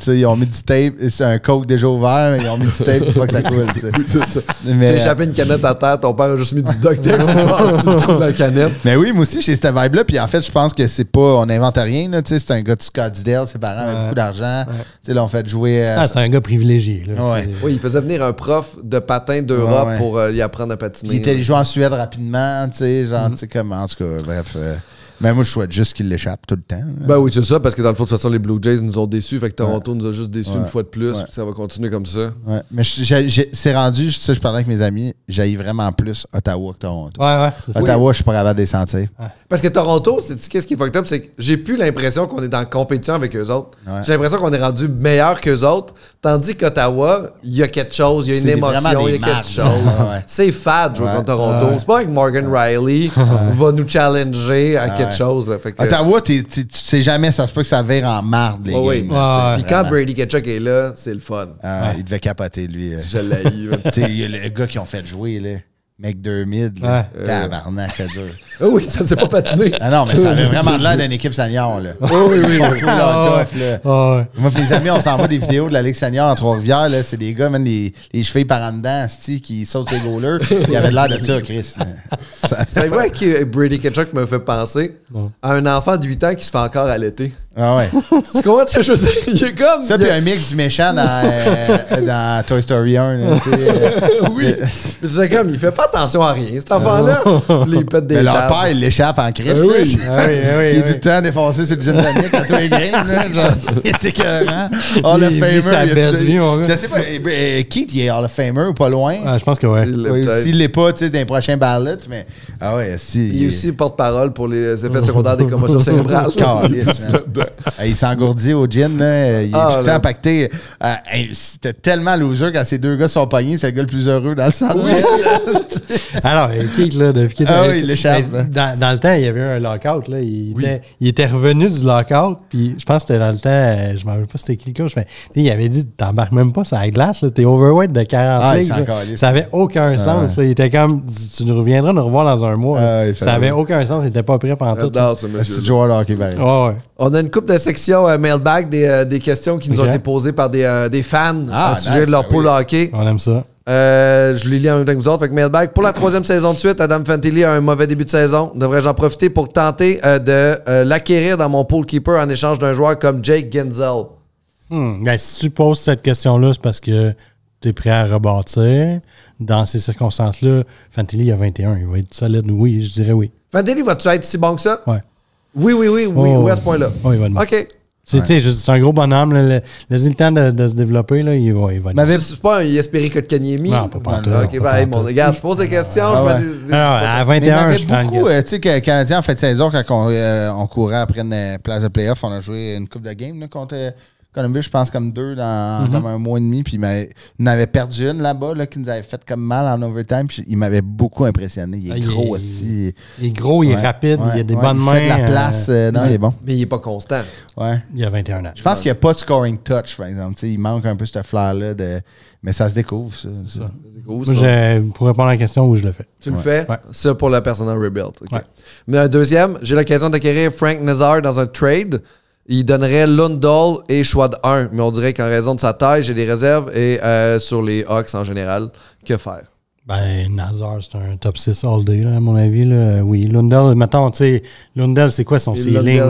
Ils ont mis du tape, c'est un coke déjà ouvert, mais ils ont mis du tape pour pas que ça coule. Tu as échappé une canette à terre, ton père a juste mis du duct tape, tu trouves la canette. Mais oui, moi aussi, j'ai cette vibe-là. Puis en fait, je pense que c'est pas. On n'invente rien. Là, c'est un gars de Scottsdale, ses parents avaient beaucoup d'argent. Là, on fait jouer. C'est un gars privilégié. Là, oui, il faisait venir un prof de patin d'Europe pour y apprendre à patiner. Il était allé jouer en Suède rapidement. Genre, comme, en tout cas, bref. Mais moi, je souhaite juste qu'il l'échappe tout le temps. Ben oui, c'est ça, parce que dans le fond, de toute façon, les Blue Jays nous ont déçus. Fait que Toronto nous a juste déçus une fois de plus. Puis ça va continuer comme ça. Ouais. Mais c'est rendu, ça, je parlais avec mes amis, j'haïs vraiment plus Ottawa que Toronto. Ouais. Ottawa, je suis pas capable de les sentir. Parce que Toronto, qu'est-ce qui est fucked up? C'est que j'ai plus l'impression qu'on est dans compétition avec eux autres. Ouais. J'ai l'impression qu'on est rendu meilleur qu'eux autres. Tandis qu'Ottawa, il y a quelque chose, il y a une émotion, il y a quelque chose. Ouais. C'est fade jouer contre Toronto. C'est pas que Morgan Riley va nous challenger à quelque chose. Là. Fait que, Ottawa, tu sais jamais, ça se peut que ça vire en marde, les oui. games. Puis quand Brady Ketchuk est là, c'est le fun. Il devait capoter, lui. Je l'ai. Tu sais, il y a le gars qui ont fait jouer, là. McDermott, là. Tabarnak, c'est dur. Oui, ça ne s'est pas patiné. Ah non, mais ça avait vraiment l'air d'une équipe senior, là. Oui. Moi, mes amis, on s'envoie des vidéos de la Ligue senior en Trois-Rivières, là. C'est des gars, même les chevilles par en dedans, qui sautent les goalers. Il y avait l'air de ça, Chris. C'est vrai que Brady Ketchuk me fait penser à un enfant de 8 ans qui se fait encore allaiter. Ah ouais. Tu comprends ce que je veux dire? Il est comme... Ça, puis un mix du méchant dans Toy Story 1. Là, oui. C'est comme, il fait pas attention à rien, cet enfant-là. Il pète des mais leur tables. père, il l'échappe en crise. Oui. Il est tout le temps défoncé sur le gin tonic à tous les games. Il est écœurant. Hall of Famer. Je sais pas, Keith, il est Hall of Famer ou pas loin. Je pense que oui. S'il l'est pas, tu sais, dans les prochains ballots, mais... Ah ouais, si... Il est aussi porte-parole pour les effets secondaires des commotions cérébrales. Il s'engourdit au gin, là. Il est tout le temps pacté. C'était tellement loser quand ces deux gars sont pognés. C'est le gars le plus heureux dans le centre. Oui. Alors, Keith, là, depuis qu'il était... il l'échappe. Dans le temps, il y avait eu un lockout, là. Il était revenu du lockout, puis je pense que c'était dans le temps, je ne me rappelle pas c'était qui le coach, mais il avait dit, t'embarques même pas sur la glace, là, t'es overweight de 40 livres. Ça avait aucun sens. Il était comme, tu nous reviendras nous revoir dans un mois. Ça avait aucun sens, il était pas prêt pendant tout. C'est joueur de hockey, pareil. On a une couple de sections mailbag, des questions qui nous ont été posées par des fans au sujet de leur pool hockey. On aime ça. Je les lis en même temps que vous autres. Fait que mailbag. Pour la 3e saison de suite, Adam Fantilli a un mauvais début de saison. Devrais-je en profiter pour tenter de l'acquérir dans mon pool keeper en échange d'un joueur comme Jake Genzel? Ben, si tu poses cette question-là, c'est parce que tu es prêt à rebâtir. Dans ces circonstances-là, Fantilli a 21. Il va être solide. Oui, je dirais oui. Fantilli, vas-tu être si bon que ça? Oui. Oui, à ce point-là. Oui, il va être bon. OK. C'est un gros bonhomme. Laisse-lui le temps de se développer. Là, il va être bon. C'est pas un Yesperi Kotkaniemi? Non, pas tout. OK, ben, mon gars, je pose des questions. À 21, je prends beaucoup, tu sais, que les Canadiens, en fait, saison, quand on courait après une place de playoff, on a joué une coupe de game là, contre Columbus, je pense, comme 2 dans comme un mois et demi. Puis il en avait perdu une là-bas qui nous avait fait comme mal en overtime. Puis il m'avait beaucoup impressionné. Il est gros aussi. Il est gros, il est rapide, il a des bonnes mains. Il fait de la place. Non, il est bon. Mais il est pas constant. Ouais. Il a 21 ans. Je pense qu'il n'y a pas de scoring touch, par exemple. T'sais, il manque un peu ce flair-là. Mais ça se découvre, ça. Moi, pour répondre à la question, où je le fais. Tu le fais? Ouais. Ça pour la personnel rebuild. Okay. Ouais. Mais un deuxième, j'ai l'occasion d'acquérir Frank Nazar dans un trade. Il donnerait Lundell et choix de 1. Mais on dirait qu'en raison de sa taille, j'ai des réserves. Et sur les Hawks en général, que faire? Ben, Nazar, c'est un top 6 all day, là, à mon avis. Là. Oui, Lundell, mettons, tu sais, Lundell, c'est quoi son ceiling?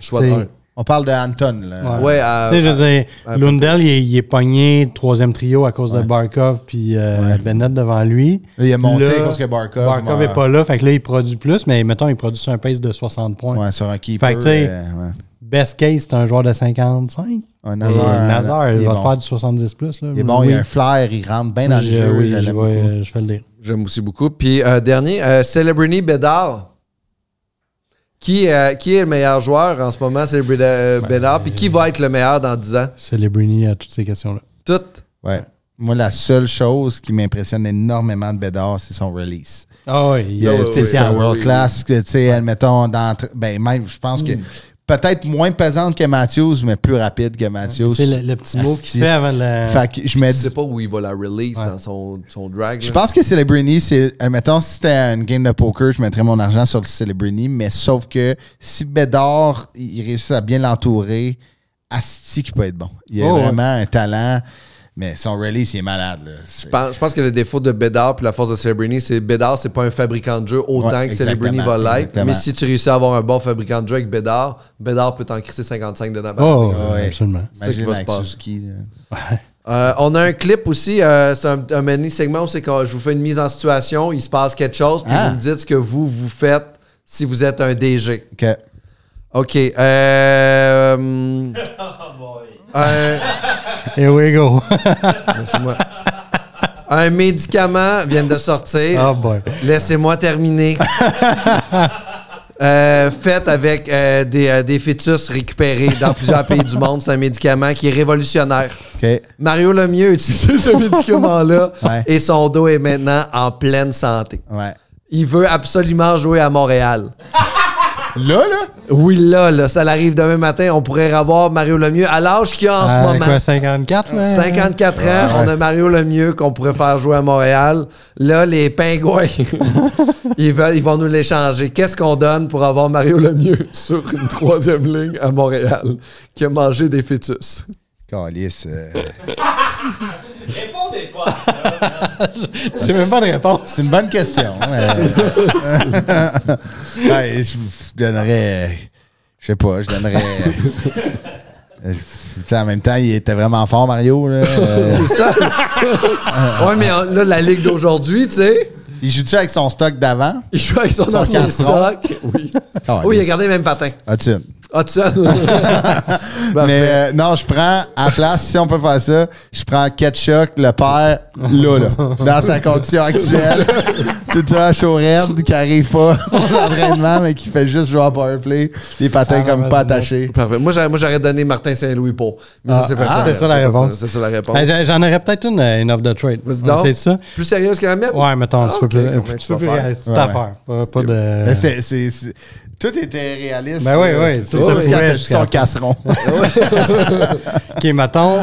Choix de 1. On parle de Anton, là. Ouais, tu sais, je veux dire, Lundell, il est pogné 3e trio à cause de Barkov puis Bennett devant lui. Là, il est monté à cause que Barkov. Barkov n'est pas là, fait que là, il produit plus, mais mettons, il produit sur un pace de 60 points. Ouais, sur un keeper. Fait que, tu sais, best case, c'est un joueur de 55. Nazar, il va te faire du 70 plus. Là. Il est bon, il a un flair, il rentre bien dans le jeu. Oui, je vais le dire. J'aime aussi beaucoup. Puis, dernier, Celebrini Bedard. Qui est le meilleur joueur en ce moment? C'est Bedard. Puis qui va être le meilleur dans 10 ans? Celebrini à toutes ces questions-là. Toutes? Ouais. Moi, la seule chose qui m'impressionne énormément de Bedard, c'est son release. Ah oui, c'est un world class. Tu sais, admettons, même, je pense que peut-être moins pesante que Matthews, mais plus rapide que Matthews. C'est le petit mot qu'il fait avant la... Fait que je me dis... sais pas où il va la release dans son drag. Je pense que Celebrini, admettons, si c'était une game de poker, je mettrais mon argent sur le Celebrini, mais sauf que si Bedard, il réussit à bien l'entourer, Asti qui peut être bon. Il a vraiment un talent... Mais son release, il est malade. Là. Je pense que le défaut de Bedard puis la force de Celebrini, c'est Bedard, c'est pas un fabricant de jeu autant que Celebrini va l'être. Mais si tu réussis à avoir un bon fabricant de jeu avec Bedard peut t'en crisser 55 dedans. Absolument. C'est ça qui va se passer. Suzuki, on a un clip aussi, c'est un mini segment où c'est que je vous fais une mise en situation, il se passe quelque chose, puis vous me dites ce que vous faites si vous êtes un DG. OK. OK. Here we go. Laissez-moi. Un médicament vient de sortir. Oh boy. Laissez-moi terminer. Fait avec des fœtus récupérés dans plusieurs pays du monde. C'est un médicament qui est révolutionnaire. OK. Mario Lemieux a utilisé ce médicament-là et son dos est maintenant en pleine santé. Ouais. Il veut absolument jouer à Montréal. Là? Oui, là, ça l'arrive demain matin. On pourrait revoir Mario Lemieux à l'âge qu'il a en ce moment. Quoi, 54? Là? 54 ans, on a Mario Lemieux qu'on pourrait faire jouer à Montréal. Là, les Pingouins, ils vont nous l'échanger. Qu'est-ce qu'on donne pour avoir Mario Lemieux sur une 3e ligne à Montréal qui a mangé des fœtus? Calice. Répondez pas à ça. J'ai même pas de réponse. C'est une bonne question. Ouais, je donnerais... Je sais pas, je donnerais... en même temps, il était vraiment fort, Mario. Là. C'est ça? Ouais, mais là, la ligue d'aujourd'hui, tu sais... Il joue-tu avec son stock d'avant? Il joue avec son ancien stock. Oui. Oui, il a gardé le même patin. As-tu une? Hudson. Mais non, je prends, à la place, si on peut faire ça, je prends Ketchup, le père, là, dans sa condition actuelle. Tout ça, chaud raide, qui arrive pas au entraînement, mais qui fait juste jouer à powerplay, les patins comme pas attachés. Parfait. Moi, j'aurais donné Martin Saint-Louis pour. Mais ça, c'est personnel. C'était ça la réponse. C'est ça la réponse. J'en aurais peut-être une off the trade. Vas-y donc. C'est ça? Plus sérieuse que la mienne? Ouais, mettons, un petit peu plus. Combien Un tu petit peu vas plus faire? réaliste. C'est affaire. Pas de. Mais tout était réaliste. Ben oui. Tout ça, parce qu'il a son casseron. OK, mettons,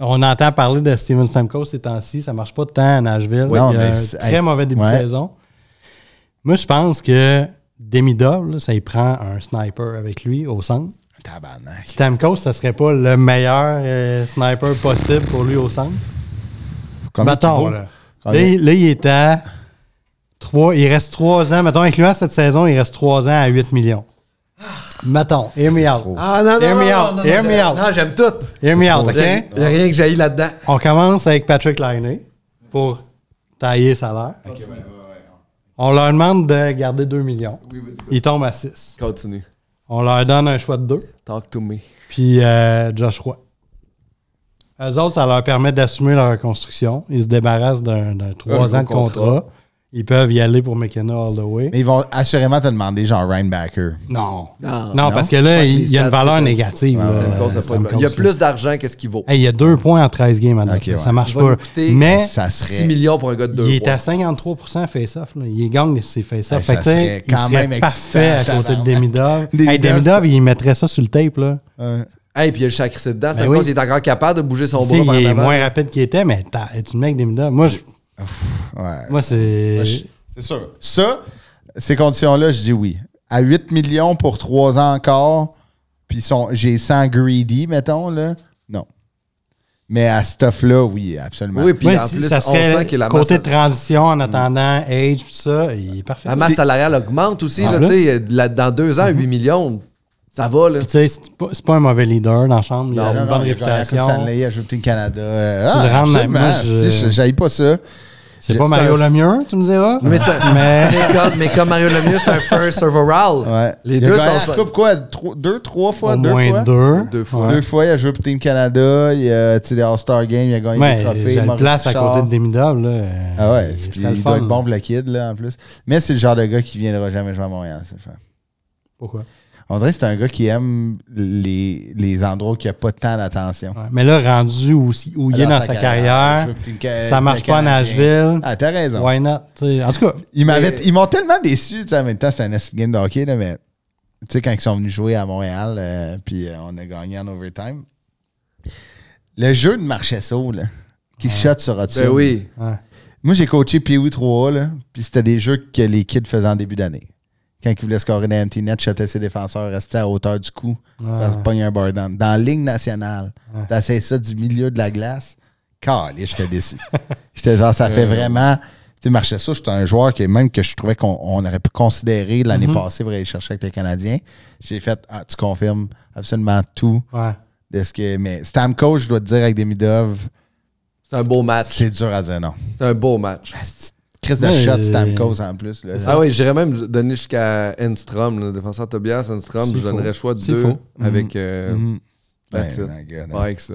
on entend parler de Steven Stamkos ces temps-ci. Ça marche pas tant à Nashville. Oui, non, il y a mais un très mauvais début de saison. Moi, je pense que Demidov, là, ça y prend un sniper avec lui au centre. Tabarnak. Stamkos, ça serait pas le meilleur sniper possible pour lui au centre? Combien Mettons, qu'il là. vaut? Là, il est à 3. Il reste 3 ans. Mettons, incluant cette saison, il reste 3 ans à 8 millions. Mettons, hear me out. Ah non, Hear me out. Hear me out. Non, j'aime tout. Hear me out, OK? Il n'y a rien que j'aille là-dedans. On commence avec Patrick Laine pour tailler salaire. On leur demande de garder 2 millions. Ils tombent à 6. Continue. On leur donne un choix de 2. Talk to me. Puis Josh Roy. Eux autres, ça leur permet d'assumer leur reconstruction. Ils se débarrassent d'un 3 ans de contrat. Ils peuvent y aller pour McKenna all the way. Mais ils vont assurément te demander genre Rhinebacker. Non. Non. Non, parce que là, il y a une valeur négative. Il y a plus d'argent que ce qu'il vaut. Hey, il y a 2 points en 13 games à date. Ok, ouais. Ça marche Il va pas. nous coûter Mais Ça serait... 6 millions pour un gars de 2 il est points. à 53% face-off. Là. Il gagne ses face-off. Hey, Fait que, ça tu sais, serait il quand serait même parfait à excitant, côté de Demidov. Demidov, Demidov, il mettrait ça sur le tape. Là. Hey, puis il y a le chacrissé dedans. C'est Ben oui. il est encore capable de bouger son Tu sais, bras il vers est l'avant. moins rapide qu'il était, mais tu le mec Demidov. Moi, c'est... C'est sûr. Ça, ces conditions-là, je dis oui. À 8 millions pour 3 ans encore, puis j'ai 100 greedy, mettons, là, non. Mais à ce stuff-là, oui, absolument. Oui, puis Moi, en si plus, ça on sent serait que la côté masse, de transition en attendant age, tout ça, il est parfait. la masse salariale augmente aussi. En Là, plus. tu sais, dans 2 ans, 8 millions, ça va. Là. Puis, tu sais, c'est pas un mauvais leader dans la chambre. Il a une bonne il a gagné la Coupe réputation. Stanley, il a joué au Team Canada. Tu le rends même. absolument. Moi, Si, j'haïs pas ça. C'est pas Mario Lemieux, tu me diras. Mais, mais comme Mario Lemieux, c'est un first overall. Ouais. Les il a deux gagné sont... la Coupe quoi? 3 fois? Au 2 moins fois? 2. 2 fois. Ouais. 2 fois, il a joué pour Team Canada, il a des All-Star Games, il a gagné Ouais, des trophées. j'ai le Maurice place à Richard. côté de Demidov. Là, Ah ouais, c'est puis le il fun, doit être là. bon pour le kid, là, en plus. Mais c'est le genre de gars qui viendra jamais jouer à Montréal, c'est le fun. Pourquoi? On dirait que c'est un gars qui aime les endroits où il n'y a pas tant d'attention. Ouais, mais là, rendu où il est dans sa carrière, ça marche pas à Nashville. Ah, t'as raison. Why not? T'sais, en tout cas, Ils m'ont tellement déçu. En même temps, c'est un game de hockey, là, mais tu sais, quand ils sont venus jouer à Montréal, puis on a gagné en overtime, le jeu de Marchesso, là, qui shot sur Hudson. Ben oui. ouais. Moi, j'ai coaché Pee-Wee 3A, là, puis c'était des jeux que les kids faisaient en début d'année. Quand ils voulaient scorer dans empty net, shottaient ses défenseurs, restaient à hauteur du cou, parce qu'ils pognaient un bar down. Dans la Ligue nationale, t'essayes ça du milieu de la glace, calé, j'étais déçu. J'étais genre, ça fait vraiment... Tu sais, Marchesso, j'étais un joueur que même que je trouvais qu'on aurait pu considérer l'année passée pour aller chercher avec les Canadiens. J'ai fait, tu confirmes absolument tout Ouais. de ce que... Mais Stamkos, je dois te dire, avec Demidov, C'est un beau match. c'est dur à dire non. C'est un beau match. Chris de shot Stamkos en plus. Là, ah oui, j'irais même donner jusqu'à Enstrom, le défenseur Tobias Enstrom. Je donnerais le choix de 2 avec that's it. Avec ça.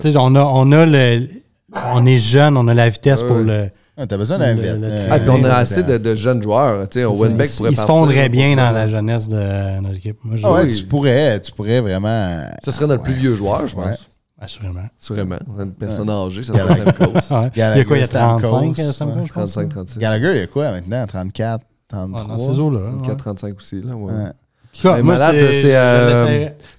On est jeune, on a la vitesse pour le... T'as besoin d'un vet. Puis on a assez de jeunes joueurs. Wenbeck pourrait partir. Ils se fonderaient bien dans la jeunesse de notre équipe. Moi, tu pourrais vraiment... Ce serait notre plus vieux joueur, je pense. Assurément. Une personne âgée, ça serait Stamkos. Il y a quoi, il y a 35, Stamkos, je pense? 35, 36. Gallagher, il y a quoi maintenant? 34, 33? Dans ces eaux-là. 34, 35 aussi, là, ouais. Moi, malade,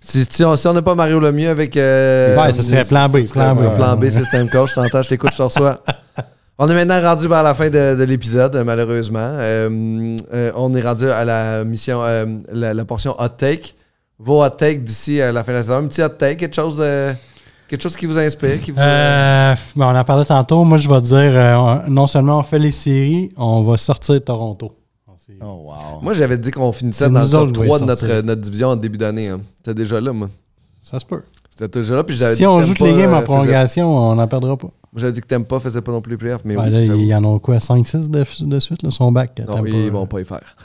si on n'a pas Mario Lemieux avec... ce serait plan B. Plan B, c'est Stamkos. Je t'entends, je t'écoute, je te reçois. On est maintenant rendu vers la fin de l'épisode, malheureusement. On est rendu à la mission, la portion hot take. Vos hot takes d'ici à la fin de la saison. Un petit hot take, quelque chose qui vous inspire? On en parlait tantôt. Moi, je vais dire, non seulement on fait les séries, on va sortir de Toronto. Oh, wow. Moi, j'avais dit qu'on finissait dans le top 3 de notre division en début d'année. Hein. C'était déjà là, moi. Ça se peut. C'était déjà là. Puis si on joue les games en prolongation, on n'en perdra pas. Moi, j'avais dit que Tampa faisait pas non plus les playoffs. Mais là, il y en a quoi, 5-6 de suite, là, son back? Non, ils vont pas y faire.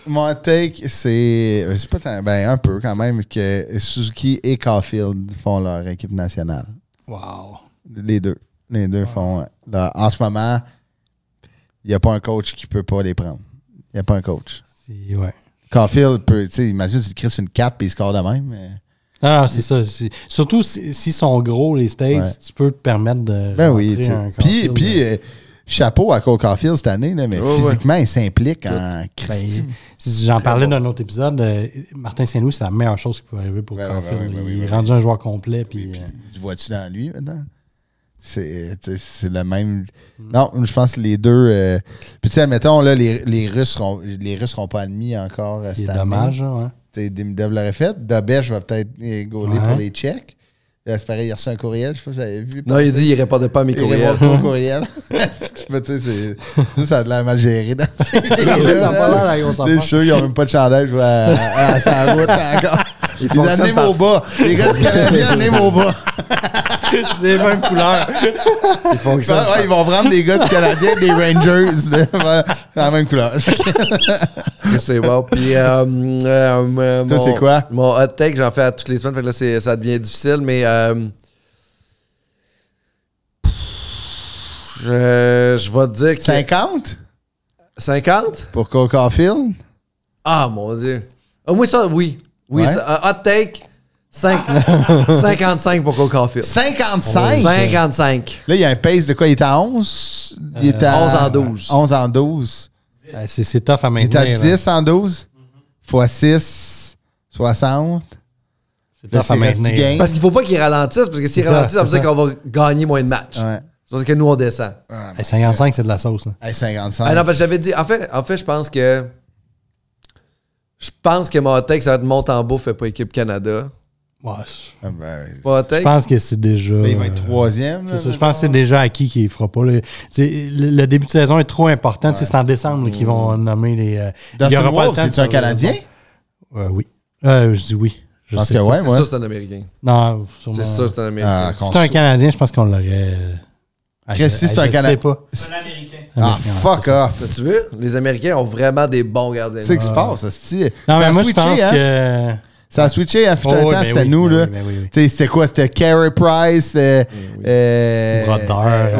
Mon take, c'est pas un peu quand même que Suzuki et Caulfield font leur équipe nationale. Wow. Les deux font. Là, en ce moment, il n'y a pas un coach qui peut pas les prendre. Il n'y a pas un coach. Ouais. Caulfield peut, tu sais, imagine tu crisses une 4 et il score de même. Mais... Non, c'est ça. Surtout s'ils sont gros, les States, tu peux te permettre de. Ben oui, tu sais. Puis chapeau à Cole Caulfield cette année, là, mais physiquement, il s'implique en Christy. J'en parlais dans un autre épisode. Martin Saint-Louis, c'est la meilleure chose qui peut arriver pour Caulfield. Il est rendu un joueur complet. Puis, tu vois-tu dans lui maintenant? C'est le même. Non, je pense que les deux. Puis, tu sais, admettons, là, les Russes seront pas admis encore cette année. C'est dommage, ouais. Demidev l'aurait fait. Dabèche va peut-être gauler pour les Tchèques. Là, c'est pareil, il a reçu un courriel. Je sais pas si vous avez vu. Non, il dit qu'il ne répondait pas à mes courriels. Il répond pas au courriel. Ça a de l'air mal géré dans ces là. Je suis sûr qu'ils n'ont même pas de chandail. Je vois à sa route encore. Ils amenez vos bas. Les gars du Canadien, amenez vos bas. C'est les mêmes couleurs. Ils vont prendre des gars du Canadien et des Rangers. La même couleur. C'est bon. Puis, toi, c'est quoi? Mon hot take, j'en fais à toutes les semaines. Fait que là, ça devient difficile, mais je vais te dire que... 50? 50? Pour Cole Caulfield? Ah, mon Dieu. Moi, ça, oui. Oui, ouais. Hot take, 55 pour Cole Caulfield. 55? 55. Là, il y a un pace de quoi? Il est à 11? Il est à 11 en 12. 11 en 12. C'est tough à maintenir. Il est à 10 en 12? Fois 6, 60. C'est tough à maintenir. Parce qu'il ne faut pas qu'il ralentisse, parce que s'il ralentisse, ça veut dire qu'on va gagner moins de matchs. Ouais. C'est parce que nous, on descend. 55, c'est de la sauce. 55. Ah non, parce que j'avais dit... En fait, je pense que... Je pense que mon hot take, ça va être Montembeault fait pas équipe Canada. Ouais. Je pense que c'est déjà... Il va être troisième. Là, je pense que c'est déjà acquis qu'il ne fera pas. Le début de saison est trop important. Ouais. C'est en décembre qu'ils vont nommer les... Dustin Wolf, c'est un Canadien? Oui. Je dis oui. Je pense que ouais, c'est ça, c'est un Américain. Non, c'est ça, c'est un Américain. C'est un Canadien, je pense qu'on l'aurait... Christy, c'est un Canadien. C'est un Américain. Ah, fuck off. Tu veux? Les Américains ont vraiment des bons gardiens. C'est ce qui se passe, c'est non, mais moi, je pense que... Ça a switché à un temps, c'était nous, là. C'était quoi? C'était Carey Price, Brodeur.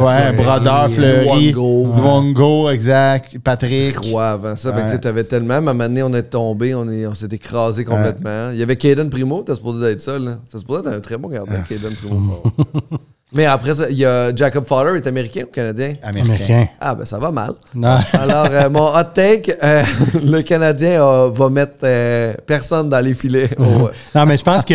Ouais, Brodeur, Fleury. Luongo, exact. Patrick. Croix avant ça. Fait que tu avais tellement. À un moment donné, on est tombé, on s'est écrasé complètement. Il y avait Caden Primo, t'as supposé d'être ça, là. Ça supposé être un très bon gardien, Caden Primo. Mais après ça, il y a Jacob Fowler, est américain ou canadien? Américain. Ah, ben ça va mal. Non. Alors, mon hot take, le Canadien va mettre personne dans les filets. Non, mais je pense que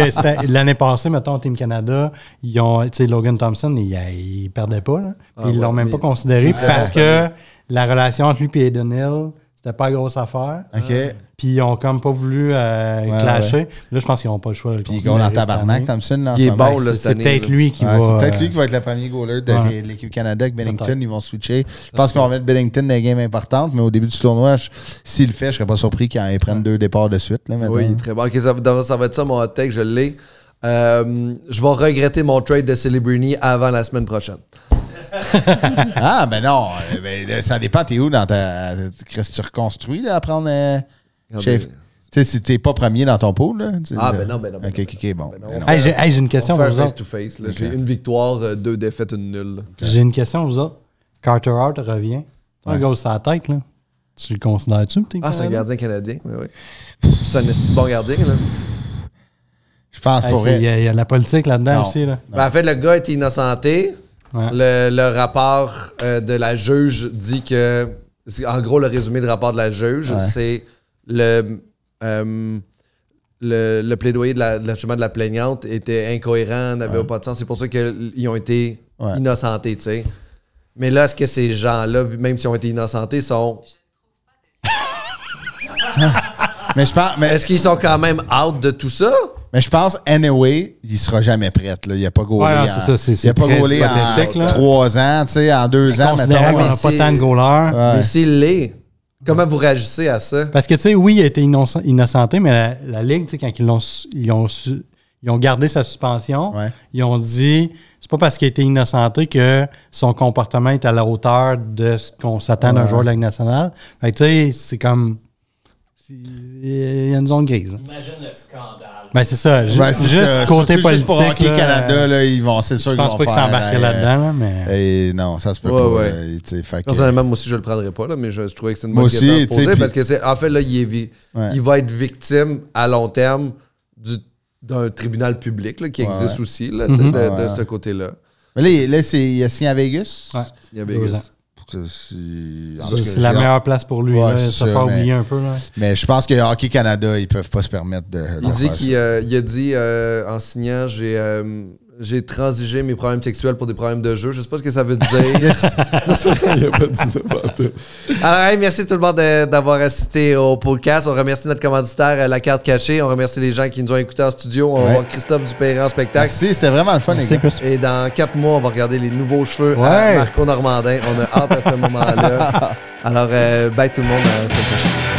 l'année passée, mettons, Team Canada, ils ont, tu sais, Logan Thompson, il perdait pas, là. Puis ils l'ont même pas considéré parce que la relation entre lui et Aiden Hill, c'était pas une grosse affaire. OK. Puis ils ont comme pas voulu clasher. Ouais. Là, je pense qu'ils n'ont pas le choix de le Puis ils gagnent en tabarnak, Thompson. Là, il est bon, là, c'est peut-être lui qui va... C'est peut-être lui qui va être le premier goaler de l'équipe Canada avec Bennington. Ils vont switcher. Je pense qu'on va mettre Bennington dans les games importantes, mais au début du tournoi, s'il le fait, je serais pas surpris qu'il prenne 2 départs de suite. Là, oui, très bon. Okay, ça va être ça, mon hot take, je l'ai. Je vais regretter mon trade de Celebrini avant la semaine prochaine. Ah, ben non. Ben, ça dépend, t'es où dans ta. Qu'est-ce que tu reconstruis, là, à prendre chef? Tu sais, si t'es pas premier dans ton pool, là. Ben non. Ok, bon. Ben non. Hey, j'ai une question On pour fait vous autres. face-to-face. Là. J'ai une victoire, 2 défaites, une nulle. J'ai une question pour vous autres. Carter Hart revient. Un goal sur la tête, là. Tu le considères-tu? C'est un gardien canadien. Oui. C'est un esti de bon gardien, là. Je pense pour Il y a de la politique là-dedans aussi, là. Ben, en fait, le gars était innocenté. Ouais. Le rapport de la juge dit que... En gros, le résumé du rapport de la juge, c'est le plaidoyer de la plaignante était incohérent, n'avait pas de sens. C'est pour ça qu'ils ont été innocentés, tu sais. Mais là, est-ce que ces gens-là, même s'ils ont été innocentés, sont... Mais je pense... Est-ce qu'ils sont quand même out de tout ça? Mais je pense, anyway, il sera jamais prêt. Là. Il n'a pas gaulé il a pas gaulé en 3 ans, tu sais, en 2 ans. Considérant qu'on n'a pas tant de goalers. Mais s'il l'est, comment vous réagissez à ça? Parce que, tu sais, oui, il a été innocenté, mais la Ligue, tu sais, quand ils ont gardé sa suspension, ils ont dit, c'est pas parce qu'il a été innocenté que son comportement est à la hauteur de ce qu'on s'attend d'un joueur de la Ligue nationale. Fait que, tu sais, c'est comme... Il y a une zone grise. Imagine le scandale. Ben, c'est ça. Juste côté politique. Juste pour Hockey Canada, là, c'est sûr qu'ils vont faire... Je pense pas qu'ils s'embarqueraient là-dedans, là, mais... non, ça se peut pas. Personnellement, moi aussi, je le prendrais pas, là, mais je trouvais que c'est une bonne question à poser parce que, en fait, là, il va être victime à long terme d'un tribunal public là, qui existe aussi là, de ce côté-là. Mais là, il a signé à Vegas? Ouais, il y a Vegas. C'est la meilleure place pour lui, se faire oublier un peu. Là. Mais je pense que Hockey Canada, ils peuvent pas se permettre de il dit qu'il a dit en signant, j'ai transigé mes problèmes sexuels pour des problèmes de jeu. Je sais pas ce que ça veut dire. Il a pas dit ça. Alors, merci tout le monde d'avoir assisté au podcast. On remercie notre commanditaire, La Carte Cachée. On remercie les gens qui nous ont écoutés en studio. On va voir Christophe Dupéry en spectacle. Merci, c'était vraiment le fun, les gars. Et dans 4 mois, on va regarder les nouveaux cheveux à Marco Normandin. On a hâte à ce moment-là. Alors, bye tout le monde. À la semaine prochaine.